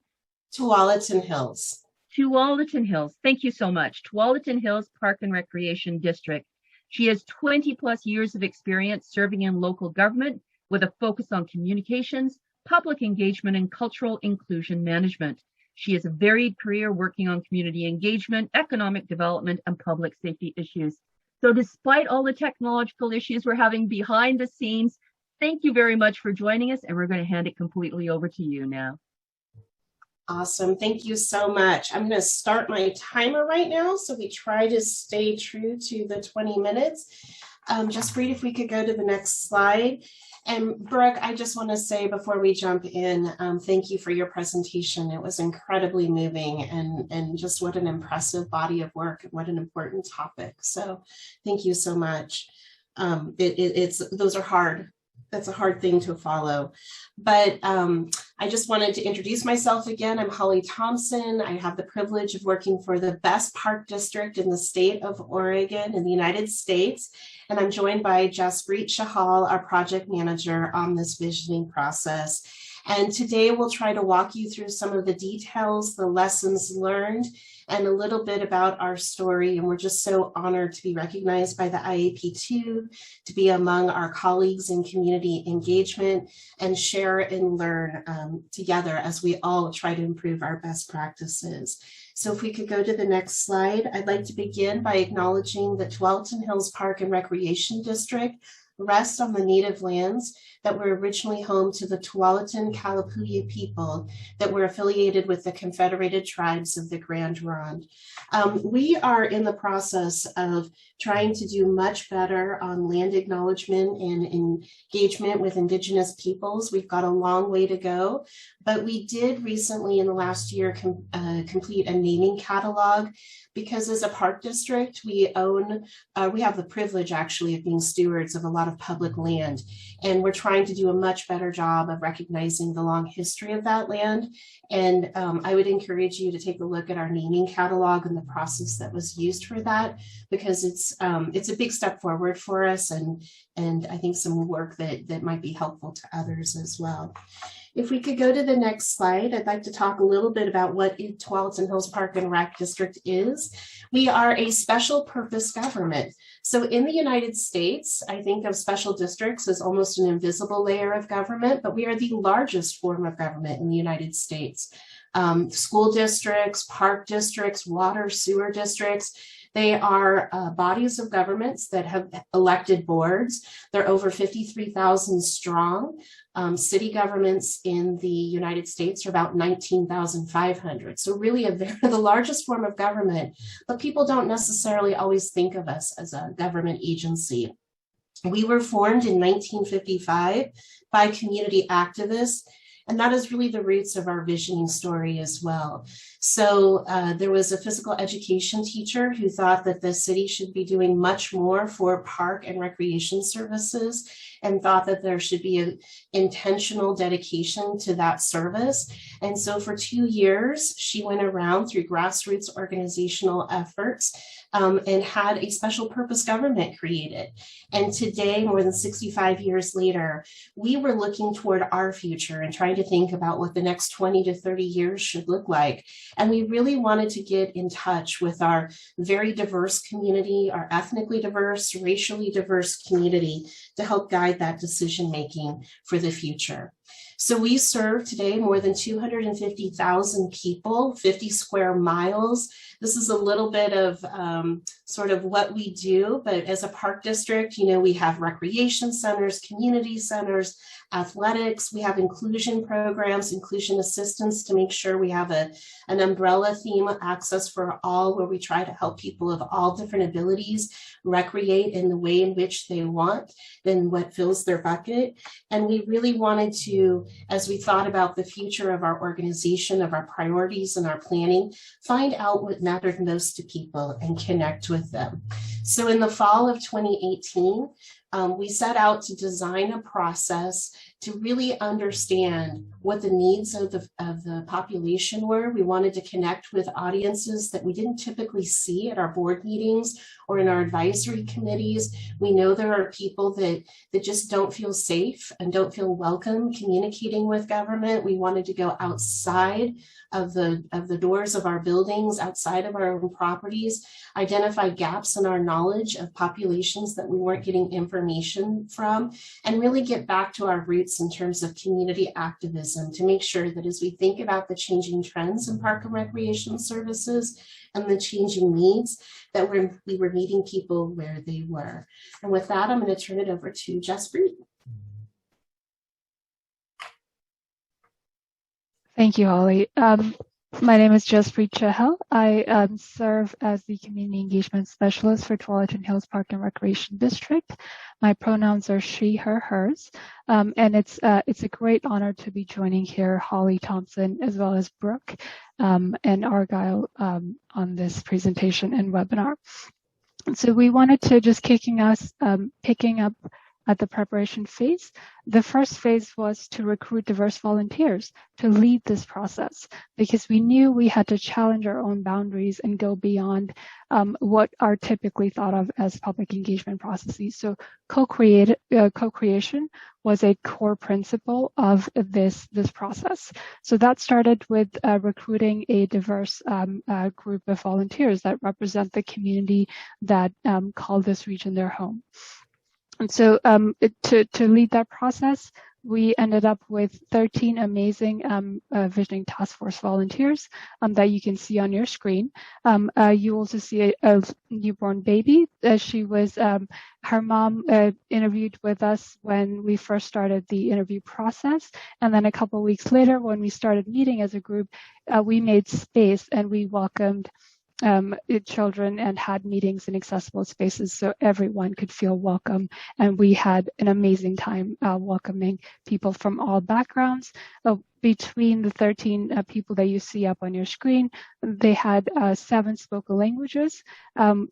Speaker 7: Tualatin Hills.
Speaker 1: Tualatin Hills. Thank you so much. Tualatin Hills Park and Recreation District. She has 20 plus years of experience serving in local government with a focus on communications, public engagement, and cultural inclusion management. She has a varied career working on community engagement, economic development, and public safety issues. So despite all the technological issues we're having behind the scenes, thank you very much for joining us, and we're going to hand it completely over to you now.
Speaker 7: Awesome. Thank you so much. I'm going to start my timer right now, so we try to stay true to the 20 minutes. Jaspreet, if we could go to the next slide. And Brooke, I just want to say before we jump in, thank you for your presentation. It was incredibly moving, and just what an impressive body of work and what an important topic. So thank you so much. Those are hard. That's a hard thing to follow. But I just wanted to introduce myself again. I'm Holly Thompson. I have the privilege of working for the best park district in the state of Oregon in the United States. And I'm joined by Jaspreet Chahal, our project manager on this visioning process. And today we'll try to walk you through some of the details, the lessons learned, and a little bit about our story. And we're just so honored to be recognized by the IAP2, to be among our colleagues in community engagement, and share and learn together as we all try to improve our best practices. So if we could go to the next slide, I'd like to begin by acknowledging that Tualatin Hills Park and Recreation District rests on the native lands that were originally home to the Tualatin Kalapuya people that were affiliated with the Confederated Tribes of the Grand Ronde. We are in the process of trying to do much better on land acknowledgement and engagement with Indigenous peoples. We've got a long way to go, but we did recently in the last year complete a naming catalog, because as a park district, we have the privilege actually of being stewards of a lot of public land. And we're trying to do a much better job of recognizing the long history of that land. And I would encourage you to take a look at our naming catalog and the process that was used for that, because it's a big step forward for us, and I think some work that might be helpful to others as well. If we could go to the next slide, I'd like to talk a little bit about what Tualatin Hills Park and Rec District is. We are a special purpose government. So in the United States, I think of special districts as almost an invisible layer of government, but we are the largest form of government in the United States. School districts, park districts, water, sewer districts, they are bodies of governments that have elected boards. They're over 53,000 strong. City governments in the United States are about 19,500. So really the largest form of government, but people don't necessarily always think of us as a government agency. We were formed in 1955 by community activists, and that is really the roots of our visioning story as well. So there was a physical education teacher who thought that the city should be doing much more for park and recreation services, and thought that there should be an intentional dedication to that service. And so for 2 years, she went around through grassroots organizational efforts and had a special purpose government created. And today, more than 65 years later, we were looking toward our future and trying to think about what the next 20 to 30 years should look like. And we really wanted to get in touch with our very diverse community, our ethnically diverse, racially diverse community, to help guide that decision-making for the future. So we serve today more than 250,000 people, 50 square miles. This is a little bit of sort of what we do, but as a park district, we have recreation centers, community centers, athletics, we have inclusion programs, inclusion assistance to make sure we have an umbrella theme, access for all, where we try to help people of all different abilities recreate in the way in which they want and what fills their bucket. And we really wanted to, as we thought about the future of our organization, of our priorities and our planning, find out what mattered most to people and connect with them. So in the fall of 2018, we set out to design a process to really understand what the needs of the population were. We wanted to connect with audiences that we didn't typically see at our board meetings or in our advisory committees. We know there are people that just don't feel safe and don't feel welcome communicating with government. We wanted to go outside of the doors of our buildings, outside of our own properties, identify gaps in our knowledge of populations that we weren't getting information from, and really get back to our roots in terms of community activism to make sure that as we think about the changing trends in park and recreation services and the changing needs, that we were meeting people where they were. And with that, I'm going to turn it over to Jaspreet.
Speaker 8: Thank you, Holly. My name is Jaspreet Chahal. I serve as the Community Engagement Specialist for Tualatin Hills Park and Recreation District. My pronouns are she, her, hers, and it's a great honor to be joining here Holly Thompson as well as Brooke and Argyle on this presentation and webinar. So we wanted to just picking up at the preparation phase. The first phase was to recruit diverse volunteers to lead this process, because we knew we had to challenge our own boundaries and go beyond what are typically thought of as public engagement processes. So co-creation was a core principle of this process. So that started with recruiting a diverse group of volunteers that represent the community that call this region their home. And so to lead that process, we ended up with 13 amazing Visioning Task Force volunteers that you can see on your screen. You also see a newborn baby. She was, her mom interviewed with us when we first started the interview process. And then a couple of weeks later, when we started meeting as a group, we made space and we welcomed children and had meetings in accessible spaces so everyone could feel welcome. And we had an amazing time welcoming people from all backgrounds. Between the 13 people that you see up on your screen, they had 7 spoken languages,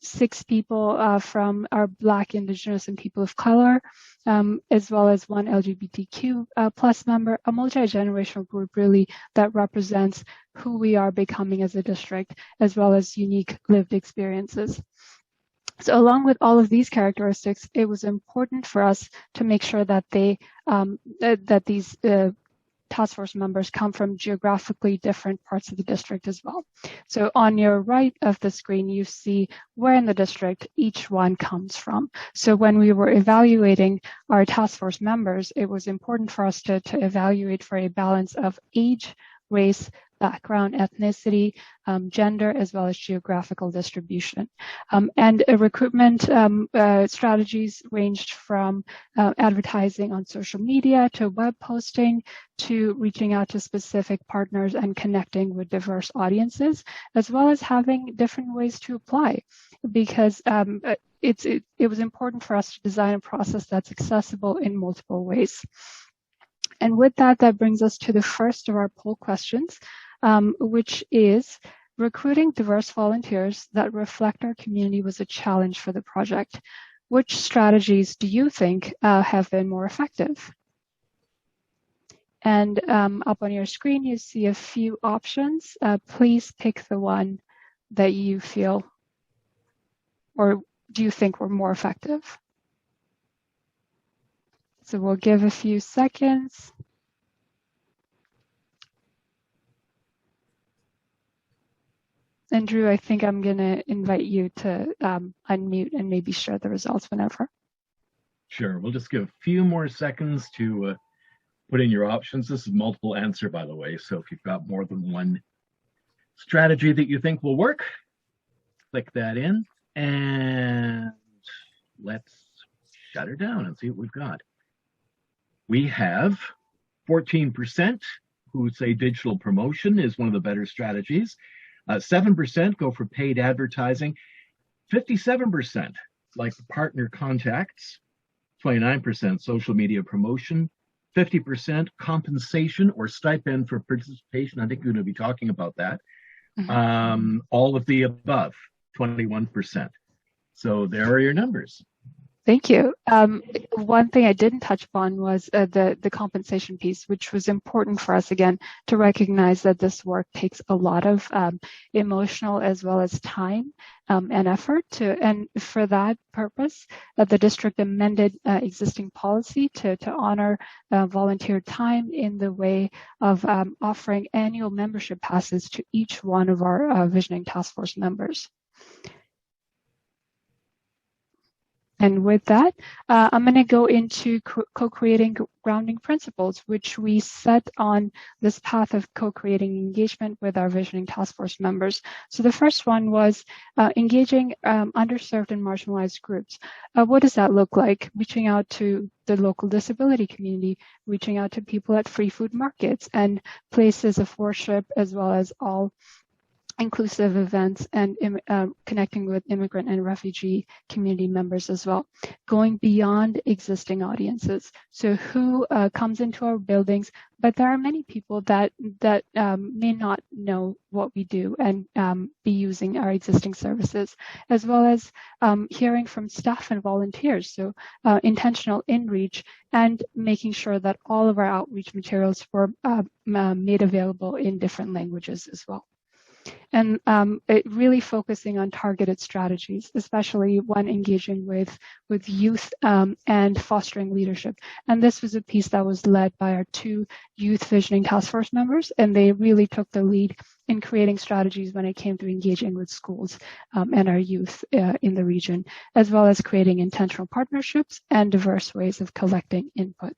Speaker 8: 6 people from our Black, Indigenous, and people of color, as well as 1 LGBTQ plus member, a multi-generational group really that represents who we are becoming as a district, as well as unique lived experiences. So along with all of these characteristics, it was important for us to make sure that these task force members come from geographically different parts of the district as well. So on your right of the screen, you see where in the district each one comes from. So when we were evaluating our task force members, it was important for us to evaluate for a balance of age, race, background, ethnicity, gender, as well as geographical distribution. And recruitment strategies ranged from advertising on social media to web posting to reaching out to specific partners and connecting with diverse audiences, as well as having different ways to apply, because it was important for us to design a process that's accessible in multiple ways. And with that, that brings us to the first of our poll questions, which is, recruiting diverse volunteers that reflect our community was a challenge for the project. Which strategies do you think have been more effective? And up on your screen, you see a few options. Please pick the one that you feel or do you think were more effective. So we'll give a few seconds. And Drew, I think I'm going to invite you to unmute and maybe share the results whenever.
Speaker 6: Sure, we'll just give a few more seconds to put in your options. This is multiple answer, by the way, so if you've got more than one strategy that you think will work, click that in, and let's shut her down and see what we've got. We have 14% who say digital promotion is one of the better strategies. 7% go for paid advertising. 57% like partner contacts. 29% social media promotion. 50% compensation or stipend for participation. I think we're going to be talking about that. Mm-hmm. All of the above, 21%. So there are your numbers.
Speaker 8: Thank you. One thing I didn't touch upon was the compensation piece, which was important for us, again, to recognize that this work takes a lot of emotional as well as time and effort. And for that purpose, the district amended existing policy to honor volunteer time in the way of offering annual membership passes to each one of our Visioning Task Force members. And with that, I'm going to go into co-creating grounding principles, which we set on this path of co-creating engagement with our Visioning Task Force members. So the first one was engaging underserved and marginalized groups. What does that look like? Reaching out to the local disability community, reaching out to people at free food markets and places of worship, as well as all inclusive events and connecting with immigrant and refugee community members as well, going beyond existing audiences. So who comes into our buildings, but there are many people that may not know what we do and be using our existing services, as well as hearing from staff and volunteers. So intentional inreach and making sure that all of our outreach materials were made available in different languages as well. And really focusing on targeted strategies, especially when engaging with youth and fostering leadership. And this was a piece that was led by our 2 youth visioning task force members, and they really took the lead in creating strategies when it came to engaging with schools and our youth in the region, as well as creating intentional partnerships and diverse ways of collecting input.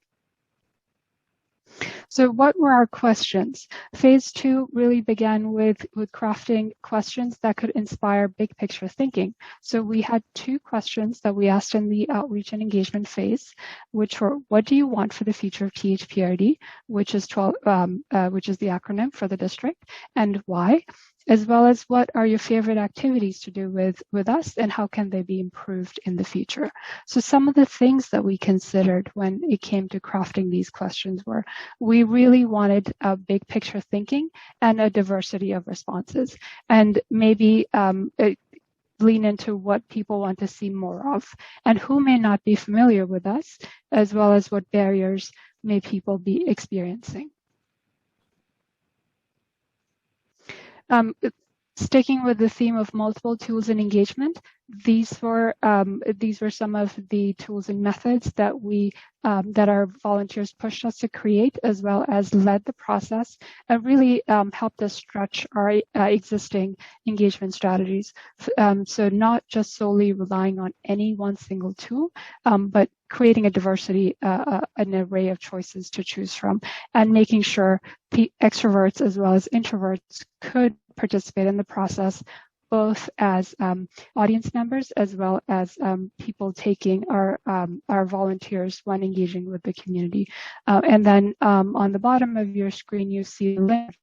Speaker 8: So what were our questions? Phase 2 really began with crafting questions that could inspire big picture thinking. So we had 2 questions that we asked in the outreach and engagement phase, which were, what do you want for the future of THPRD, which is the acronym for the district, and why? As well as what are your favorite activities to do with us and how can they be improved in the future? So some of the things that we considered when it came to crafting these questions were, we really wanted a big picture thinking and a diversity of responses, and maybe lean into what people want to see more of and who may not be familiar with us, as well as what barriers may people be experiencing. Sticking with the theme of multiple tools and engagement, these were some of the tools and methods that that our volunteers pushed us to create, as well as led the process and really helped us stretch our existing engagement strategies. So not just solely relying on any one single tool, but creating a diversity, an array of choices to choose from, and making sure extroverts as well as introverts could participate in the process, both as audience members as well as people taking our volunteers when engaging with the community. And then on the bottom of your screen, you see the link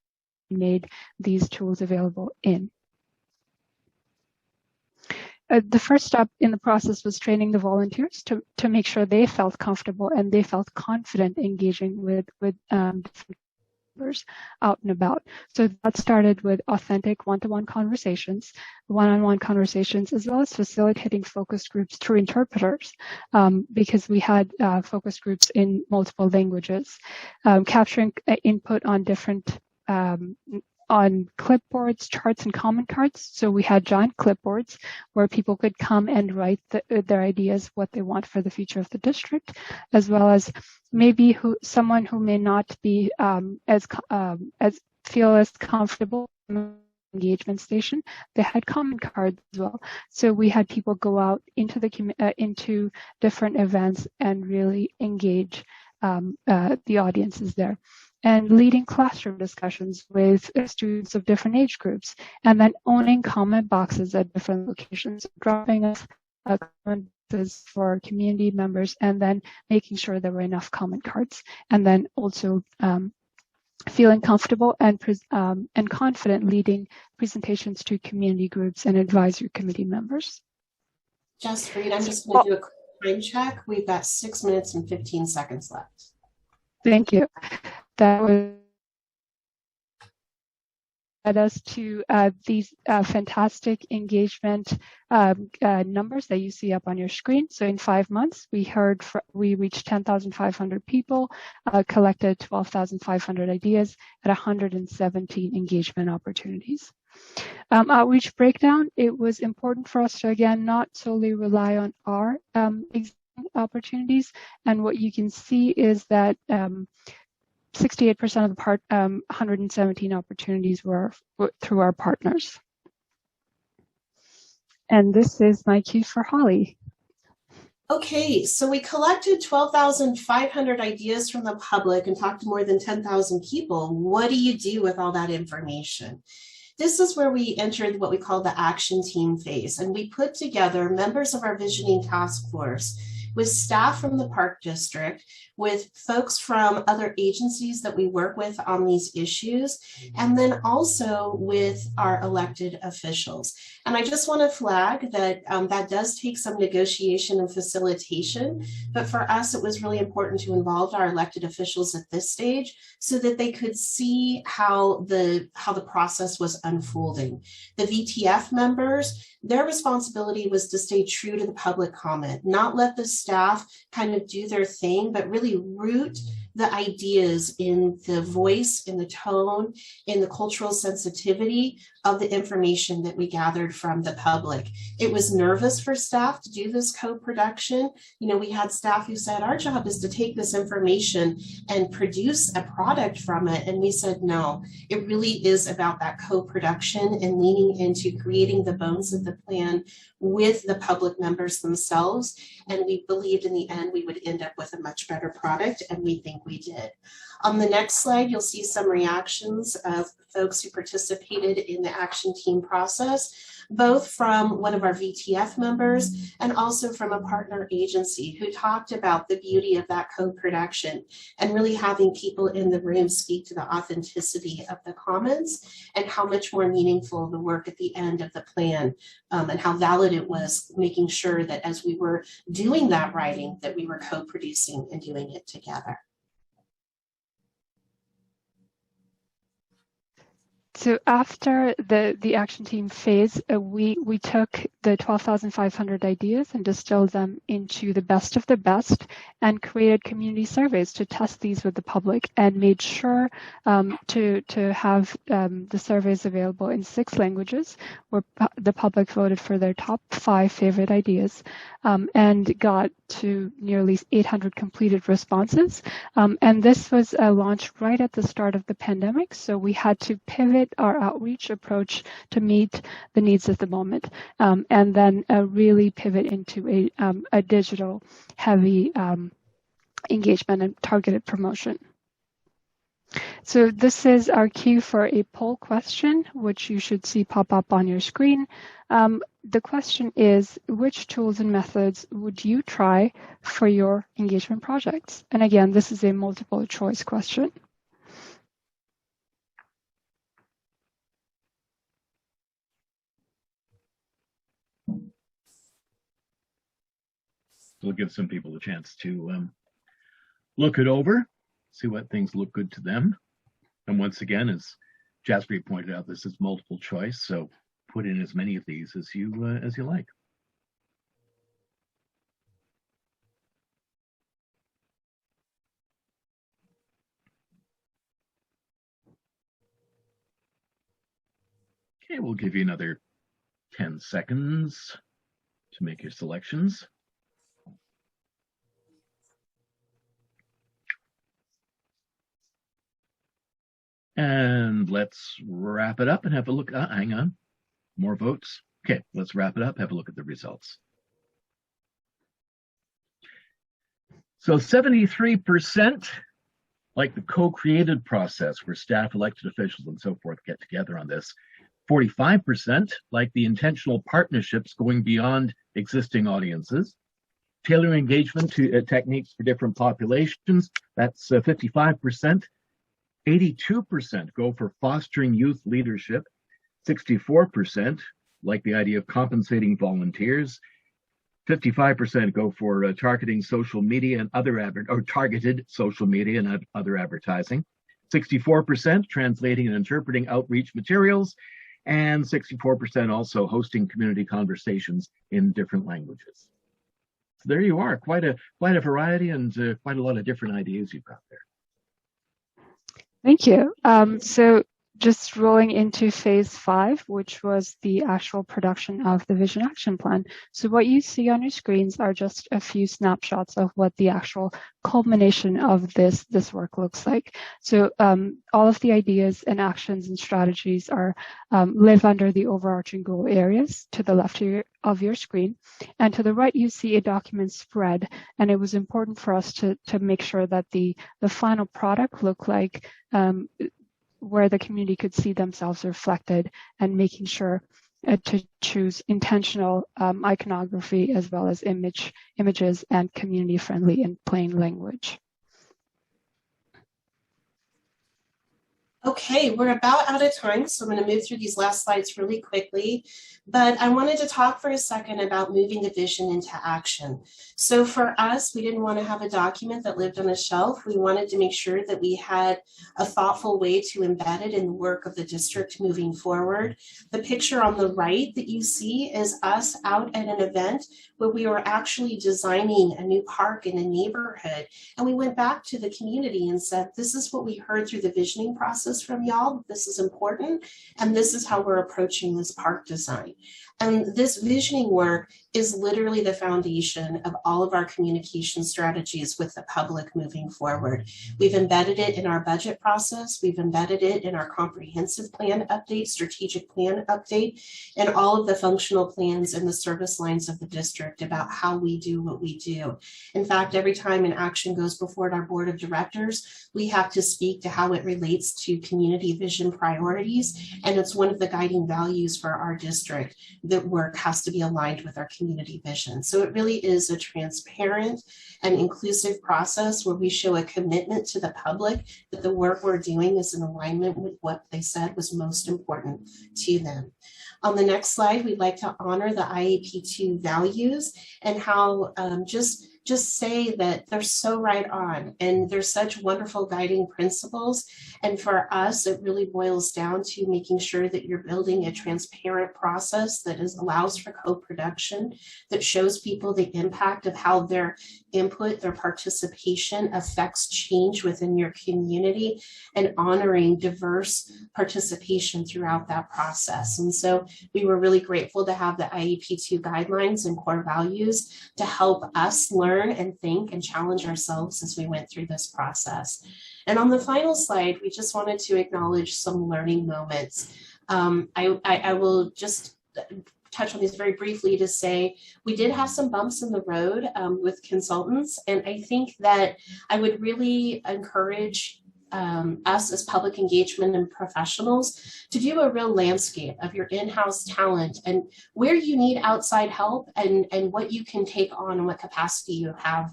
Speaker 8: made these tools available in. The first step in the process was training the volunteers to make sure they felt comfortable and they felt confident engaging with different members out and about. So that started with authentic one-to-one conversations, one-on-one conversations, as well as facilitating focus groups through interpreters, because we had focus groups in multiple languages, capturing input on different on clipboards, charts, and comment cards. So we had giant clipboards where people could come and write their ideas, what they want for the future of the district, as well as maybe someone who may not be feel as comfortable in the engagement station. They had comment cards as well. So we had people go out into into different events and really engage the audiences there. And leading classroom discussions with students of different age groups, and then owning comment boxes at different locations, dropping us comment boxes for community members, and then making sure there were enough comment cards, and then also feeling comfortable and confident leading presentations to community groups and advisory committee members.
Speaker 7: Just Reed, I'm just going to do a quick time check. We've got 6 minutes and 15 seconds left.
Speaker 8: Thank you. That was led us to these fantastic engagement numbers that you see up on your screen. So in 5 months, we reached 10,500 people, collected 12,500 ideas at 117 engagement opportunities. Outreach breakdown, it was important for us to, again, not solely rely on our opportunities. And what you can see is that 68% of the 117 opportunities were through our partners. And this is my cue for Holly.
Speaker 7: Okay, so we collected 12,500 ideas from the public and talked to more than 10,000 people. What do you do with all that information? This is where we entered what we call the action team phase, and we put together members of our visioning task force with staff from the Park District, with folks from other agencies that we work with on these issues, and then also with our elected officials. And I just want to flag that that does take some negotiation and facilitation, but for us, it was really important to involve our elected officials at this stage so that they could see how the process was unfolding. The VTF members, their responsibility was to stay true to the public comment, not let the staff kind of do their thing, but really root the ideas in the voice, in the tone, in the cultural sensitivity of the information that we gathered from the public. It was nervous for staff to do this co-production. You know, we had staff who said, our job is to take this information and produce a product from it. And we said, no, it really is about that co-production and leaning into creating the bones of the plan with the public members themselves. And we believed in the end we would end up with a much better product, and we think we did. On the next slide, you'll see some reactions of folks who participated in the action team process, both from one of our VTF members and also from a partner agency who talked about the beauty of that co-production and really having people in the room speak to the authenticity of the comments and how much more meaningful the work at the end of the plan and how valid it was, making sure that as we were doing that writing that we were co-producing and doing it together.
Speaker 8: So after the action team phase, we took the 12,500 ideas and distilled them into the best of the best and created community surveys to test these with the public and made sure to have the surveys available in 6 languages where the public voted for their top 5 favorite ideas and got to nearly 800 completed responses. And this was launched right at the start of the pandemic, so we had to pivot our outreach approach to meet the needs of the moment, and then really pivot into a digital heavy engagement and targeted promotion. So this is our cue for a poll question, which you should see pop up on your screen. The question is, which tools and methods would you try for your engagement projects? And again, this is a multiple choice question.
Speaker 6: We'll give some people a chance to look it over, see what things look good to them. And once again, as Jaspreet pointed out, this is multiple choice, so put in as many of these as you like. Okay, we'll give you another 10 seconds to make your selections. And let's wrap it up and have a look. Hang on, more votes. Okay, let's wrap it up, have a look at the results. So 73% like the co-created process where staff, elected officials, and so forth get together on this. 45% like the intentional partnerships going beyond existing audiences. Tailoring engagement to techniques for different populations, that's 55%. 82% go for fostering youth leadership. 64% like the idea of compensating volunteers. 55% go for targeting social media and targeted social media and other advertising. 64% translating and interpreting outreach materials, and 64% also hosting community conversations in different languages. So there you are, quite a variety and quite a lot of different ideas you've got there.
Speaker 8: Thank you. So just rolling into phase 5, which was the actual production of the Vision Action Plan. So what you see on your screens are just a few snapshots of what the actual culmination of this work looks like. So all of the ideas and actions and strategies are live under the overarching goal areas to the left of your screen. And to the right, you see a document spread. And it was important for us to make sure that the final product looked like where the community could see themselves reflected, and making sure to choose intentional iconography as well as images and community-friendly and plain language.
Speaker 7: Okay, we're about out of time, so I'm going to move through these last slides really quickly. But I wanted to talk for a second about moving the vision into action. So for us, we didn't want to have a document that lived on a shelf. We wanted to make sure that we had a thoughtful way to embed it in the work of the district moving forward. The picture on the right that you see is us out at an event where we were actually designing a new park in a neighborhood. And we went back to the community and said, this is what we heard through the visioning process from y'all. This is important. And this is how we're approaching this park design. And this visioning work is literally the foundation of all of our communication strategies with the public moving forward. We've embedded it in our budget process. We've embedded it in our comprehensive plan update, strategic plan update, and all of the functional plans and the service lines of the district about how we do what we do. In fact, every time an action goes before our board of directors, we have to speak to how it relates to community vision priorities. And it's one of the guiding values for our district that work has to be aligned with our community vision. So it really is a transparent and inclusive process where we show a commitment to the public that the work we're doing is in alignment with what they said was most important to them. On the next slide, we'd like to honor the IAP2 values and how just say that they're so right on and they're such wonderful guiding principles. And for us, it really boils down to making sure that you're building a transparent process that allows for co-production, that shows people the impact of how their input, their participation affects change within your community, and honoring diverse participation throughout that process. And so we were really grateful to have the IAP2 guidelines and core values to help us learn and think and challenge ourselves as we went through this process. And on the final slide, we just wanted to acknowledge some learning moments. I will just touch on these very briefly to say we did have some bumps in the road with consultants, and I think that I would really encourage us as public engagement and professionals to do a real landscape of your in-house talent and where you need outside help and what you can take on and what capacity you have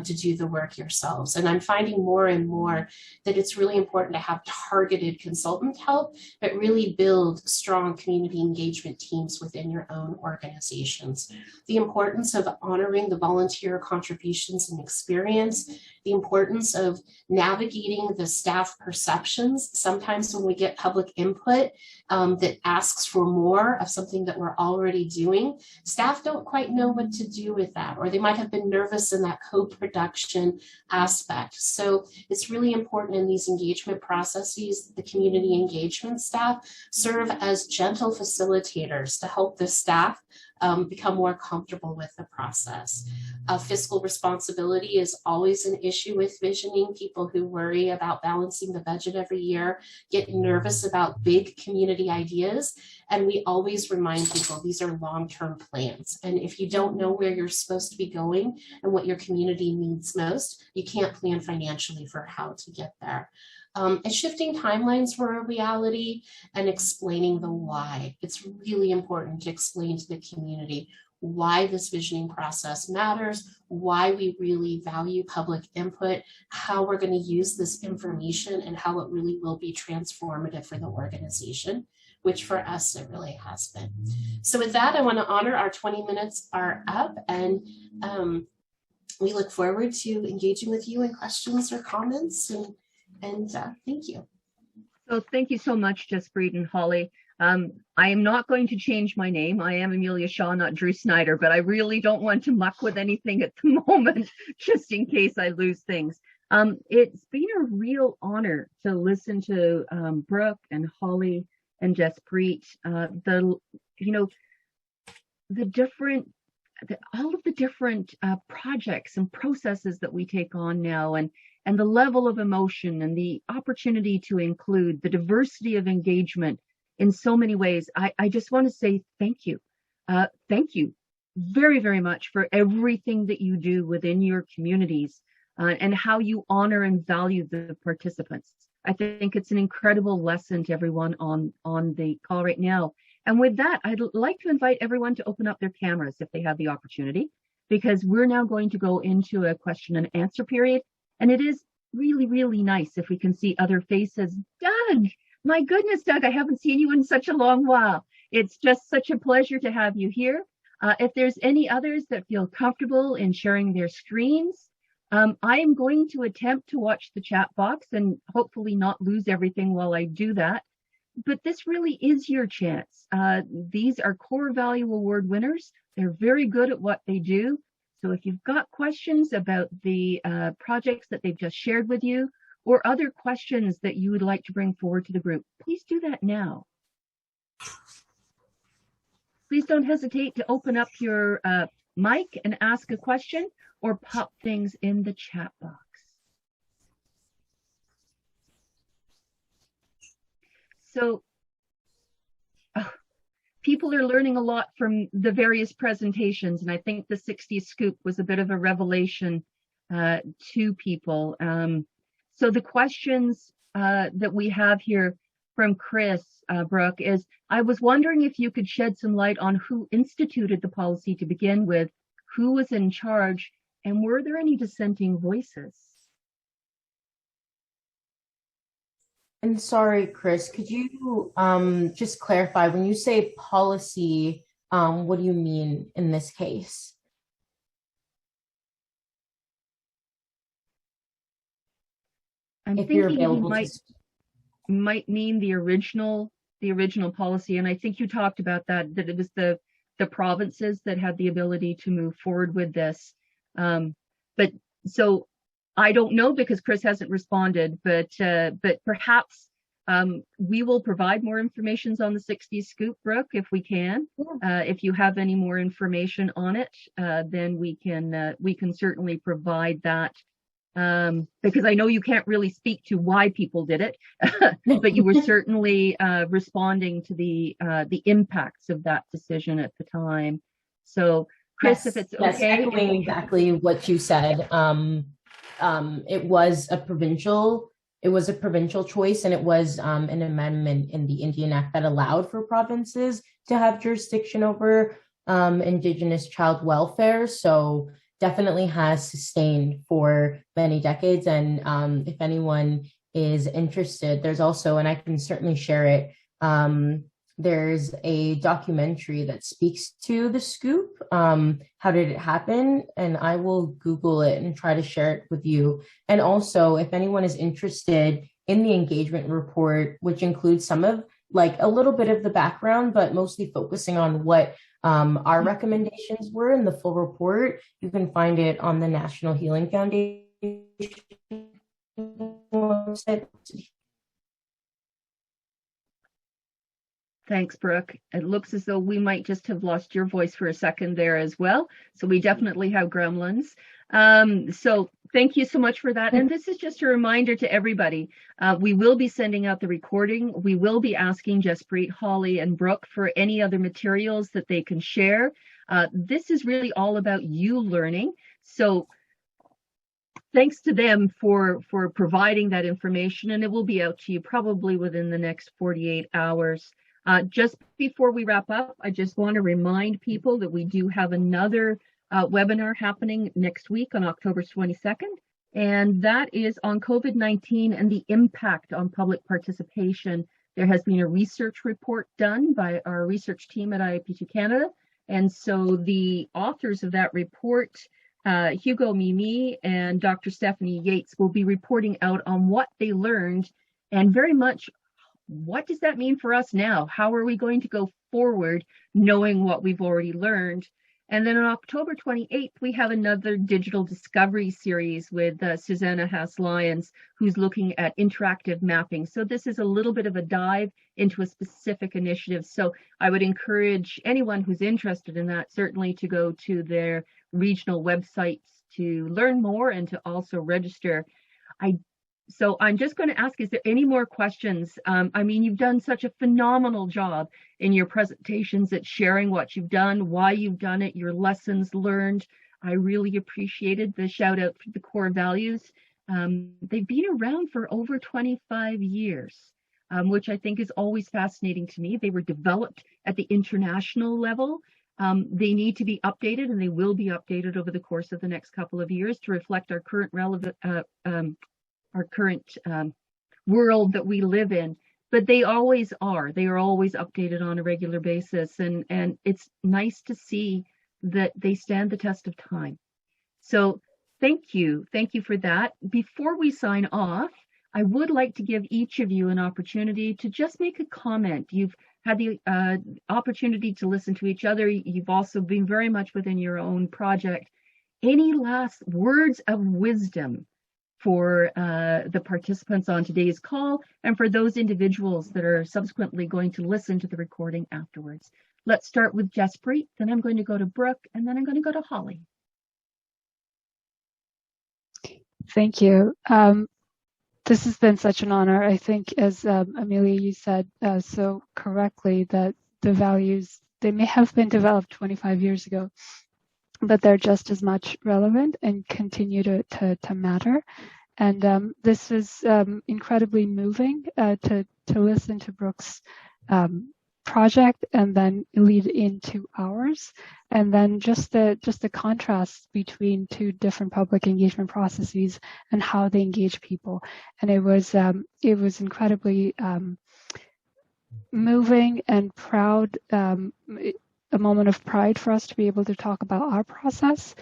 Speaker 7: to do the work yourselves. And I'm finding more and more that it's really important to have targeted consultant help, but really build strong community engagement teams within your own organizations. The importance of honoring the volunteer contributions and experience, the importance of navigating the staff perceptions. Sometimes when we get public input that asks for more of something that we're already doing, staff don't quite know what to do with that, or they might have been nervous in that co-production aspect. So it's really important in these engagement processes that the community engagement staff serve as gentle facilitators to help the staff become more comfortable with the process. Fiscal responsibility is always an issue with visioning. People who worry about balancing the budget every year get nervous about big community ideas. And we always remind people these are long-term plans. And if you don't know where you're supposed to be going and what your community needs most, you can't plan financially for how to get there. And shifting timelines were a reality, and explaining the why. It's really important to explain to the community why this visioning process matters, why we really value public input, how we're going to use this information, and how it really will be transformative for the organization, which for us it really has been. So with that, I want to honor our 20 minutes are up, and we look forward to engaging with you in questions or comments. And thank you.
Speaker 1: So thank you so much, Jaspreet and Holly. I am not going to change my name. I am Amelia Shaw, not Drew Snyder, but I really don't want to muck with anything at the moment, just in case I lose things. It's been a real honor to listen to Brooke and Holly and Jaspreet. All of the different projects and processes that we take on now, and the level of emotion and the opportunity to include the diversity of engagement in so many ways. I just want to say thank you. Thank you very, very much for everything that you do within your communities and how you honor and value the participants. I think it's an incredible lesson to everyone on the call right now.
Speaker 9: And with that, I'd like to invite everyone to open up their cameras if they have the opportunity, because we're now going to go into a question and answer period. And it is really, really nice if we can see other faces. Doug, my goodness, Doug, I haven't seen you in such a long while. It's just such a pleasure to have you here. If there's any others that feel comfortable in sharing their screens, I am going to attempt to watch the chat box and hopefully not lose everything while I do that. But this really is your chance. These are Core Value Award winners. They're very good at what they do. So if you've got questions about the projects that they've just shared with you, or other questions that you would like to bring forward to the group, please do that now. Please don't hesitate to open up your mic and ask a question, or pop things in the chat box. So people are learning a lot from the various presentations, and I think the 60s scoop was a bit of a revelation to people. So the questions that we have here from Chris Brooke is, I was wondering if you could shed some light on who instituted the policy to begin with, who was in charge, and were there any dissenting voices?
Speaker 3: And sorry, Chris, could you just clarify, when you say policy, what do you mean in this case?
Speaker 9: I'm
Speaker 3: if you're
Speaker 9: thinking
Speaker 3: available
Speaker 9: he might mean the original policy, and I think you talked about that it was the provinces that had the ability to move forward with this. But so I don't know, because Chris hasn't responded, but perhaps we will provide more information on the 60s scoop, Brooke, if we can. If you have any more information on it, then we can certainly provide that. Because I know you can't really speak to why people did it, but you were certainly responding to the impacts of that decision at the time. So, Chris, if it's okay,
Speaker 3: echoing exactly what you said. It was a provincial choice, and it was an amendment in the Indian Act that allowed for provinces to have jurisdiction over Indigenous child welfare. So definitely has sustained for many decades. And if anyone is interested, there's also, and I can certainly share it, there's a documentary that speaks to the scoop. How did it happen? And I will Google it and try to share it with you. And also, if anyone is interested in the engagement report, which includes some of, like, a little bit of the background, but mostly focusing on what our recommendations were in the full report, you can find it on the National Healing Foundation website.
Speaker 9: Thanks, Brooke. It looks as though we might just have lost your voice for a second there as well. So we definitely have gremlins. So thank you so much for that. And this is just a reminder to everybody. We will be sending out the recording. We will be asking Jaspreet, Holly, and Brooke for any other materials that they can share. This is really all about you learning. So thanks to them for providing that information, and it will be out to you probably within the next 48 hours. Just before we wrap up, I just want to remind people that we do have another webinar happening next week on October 22nd, and that is on COVID-19 and the impact on public participation. There has been a research report done by our research team at IAP2 Canada, and so the authors of that report, Hugo Mimi and Dr. Stephanie Yates, will be reporting out on what they learned, and very much what does that mean for us now? How are we going to go forward knowing what we've already learned? And then on October 28th, we have another digital discovery series with Susanna Haas-Lyons, who's looking at interactive mapping. So this is a little bit of a dive into a specific initiative. So I would encourage anyone who's interested in that certainly to go to their regional websites to learn more and to also register. So I'm just going to ask, is there any more questions? I mean, you've done such a phenomenal job in your presentations at sharing what you've done, why you've done it, your lessons learned. I really appreciated the shout out for the core values. They've been around for over 25 years. which I think is always fascinating to me. They were developed at the international level. They need to be updated, and they will be updated over the course of the next couple of years to reflect our current world that we live in. But they always are. They are always updated on a regular basis, and it's nice to see that they stand the test of time. So thank you for that. Before we sign off, I would like to give each of you an opportunity to just make a comment. You've had the opportunity to listen to each other. You've also been very much within your own project. Any last words of wisdom for the participants on today's call and for those individuals that are subsequently going to listen to the recording afterwards? Let's start with Jaspreet, then I'm going to go to Brooke, and then I'm going to go to Holly.
Speaker 8: Thank you. This has been such an honor. I think, as Amelia, you said so correctly, that the values, they may have been developed 25 years ago, but they're just as much relevant and continue to matter. And this was incredibly moving to listen to Brooke's project and then lead into ours, and then just the contrast between two different public engagement processes and how they engage people. And it was incredibly moving and proud, a moment of pride for us to be able to talk about our process.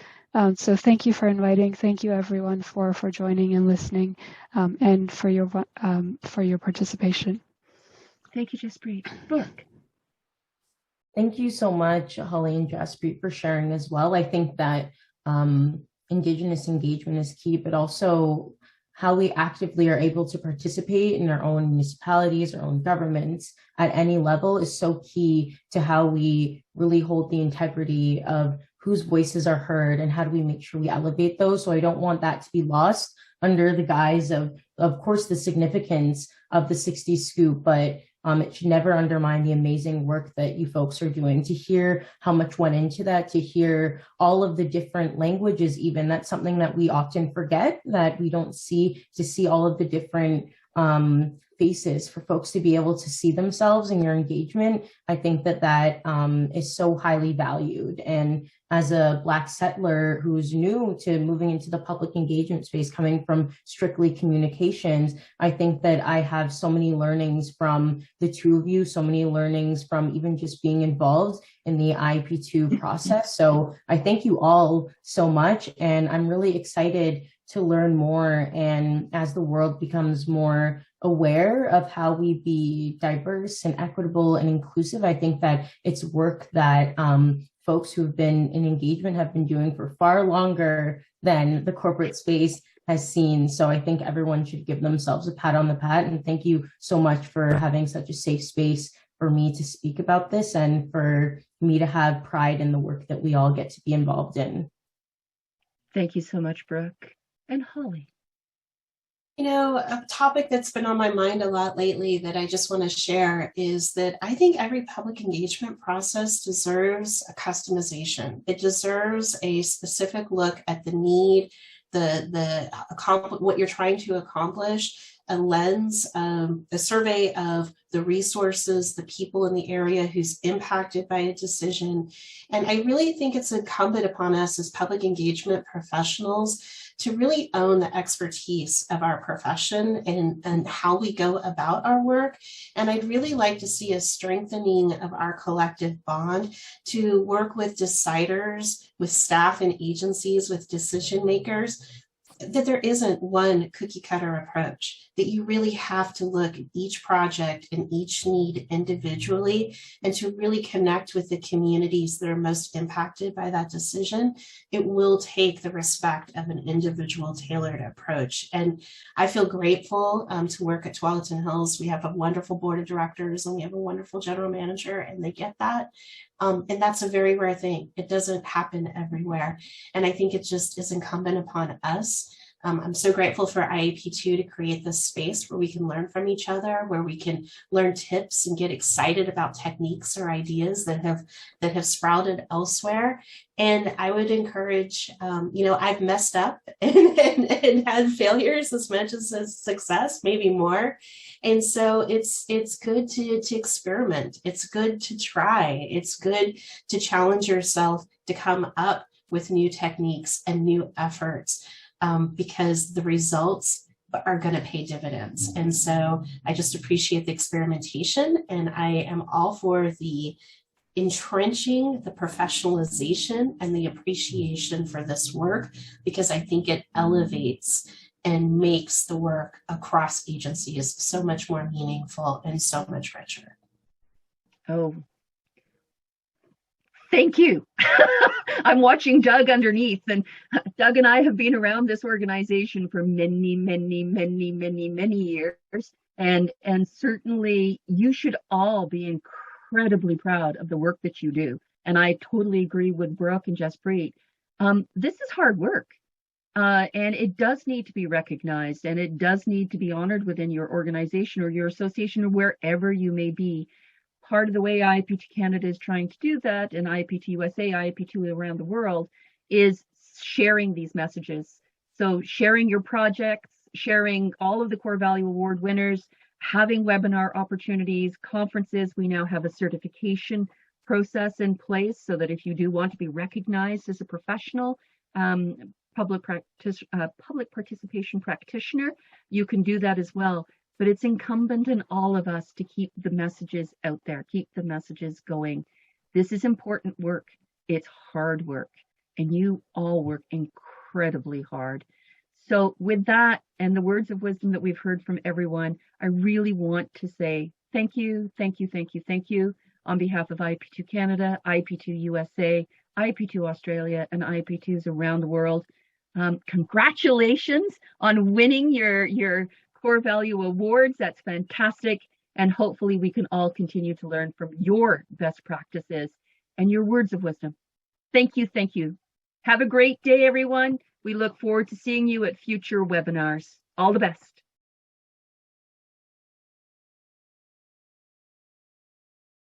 Speaker 8: So thank you for inviting. Thank you everyone for joining and listening, and for your participation.
Speaker 9: Thank you, Jaspreet. Brooke.
Speaker 3: Thank you so much, Holly and Jaspreet, for sharing as well. I think that Indigenous engagement is key, but also how we actively are able to participate in our own municipalities, our own governments at any level is so key to how we really hold the integrity of whose voices are heard and how do we make sure we elevate those. So I don't want that to be lost under the guise of course, the significance of the 60s scoop, but it should never undermine the amazing work that you folks are doing. To hear how much went into that, to hear all of the different languages, even, that's something that we often forget, that we don't see, to see all of the different faces, for folks to be able to see themselves in your engagement. I think that is so highly valued. And as a Black settler who's new to moving into the public engagement space, coming from strictly communications, I think that I have so many learnings from the two of you, so many learnings from even just being involved in the IAP2 process. So I thank you all so much, and I'm really excited to learn more. And as the world becomes more aware of how we be diverse and equitable and inclusive, I think that it's work that folks who have been in engagement have been doing for far longer than the corporate space has seen. So I think everyone should give themselves a pat on the back. And thank you so much for having such a safe space for me to speak about this and for me to have pride in the work that we all get to be involved in.
Speaker 9: Thank you so much, Brooke. And Holly.
Speaker 7: You know, a topic that's been on my mind a lot lately that I just want to share is that I think every public engagement process deserves a customization. It deserves a specific look at the need, what you're trying to accomplish, a lens, a survey of the resources, the people in the area who's impacted by a decision. And I really think it's incumbent upon us as public engagement professionals to really own the expertise of our profession and how we go about our work. And I'd really like to see a strengthening of our collective bond to work with deciders, with staff and agencies, with decision makers, that there isn't one cookie cutter approach, that you really have to look at each project and each need individually and to really connect with the communities that are most impacted by that decision. It will take the respect of an individual tailored approach. And I feel grateful to work at Tualatin Hills. We have a wonderful board of directors and we have a wonderful general manager, and they get that. And that's a very rare thing. It doesn't happen everywhere. And I think it just is incumbent upon us I'm so grateful for IAP2 to create this space where we can learn from each other, where we can learn tips and get excited about techniques or ideas that have sprouted elsewhere. And I would encourage, I've messed up and had failures as much as success, maybe more. And so it's good to experiment. It's good to try. It's good to challenge yourself to come up with new techniques and new efforts, because the results are going to pay dividends. And so I just appreciate the experimentation, and I am all for the entrenching the professionalization and the appreciation for this work, because I think it elevates and makes the work across agencies so much more meaningful and so much richer.
Speaker 9: Oh, thank you. I'm watching Doug underneath, and Doug and I have been around this organization for many, many, many, many, many years. And certainly you should all be incredibly proud of the work that you do. And I totally agree with Brooke and Jaspreet. This is hard work. And it does need to be recognized, and it does need to be honored within your organization or your association or wherever you may be. Part of the way IAP2 Canada is trying to do that, and IAP2 USA, IAP2 around the world, is sharing these messages. So sharing your projects, sharing all of the Core Value Award winners, having webinar opportunities, conferences. We now have a certification process in place so that if you do want to be recognized as a professional public participation practitioner, you can do that as well. But it's incumbent on all of us to keep the messages out there, keep the messages going. This is important work. It's hard work, and you all work incredibly hard. So with that and the words of wisdom that we've heard from everyone, I really want to say thank you, thank you, thank you, thank you on behalf of IAP2 Canada, IAP2 USA, IAP2 Australia, and IAP2s around the world. Congratulations on winning your Core Value Awards. That's fantastic. And hopefully we can all continue to learn from your best practices and your words of wisdom. Thank you. Thank you. Have a great day, everyone. We look forward to seeing you at future webinars. All the best.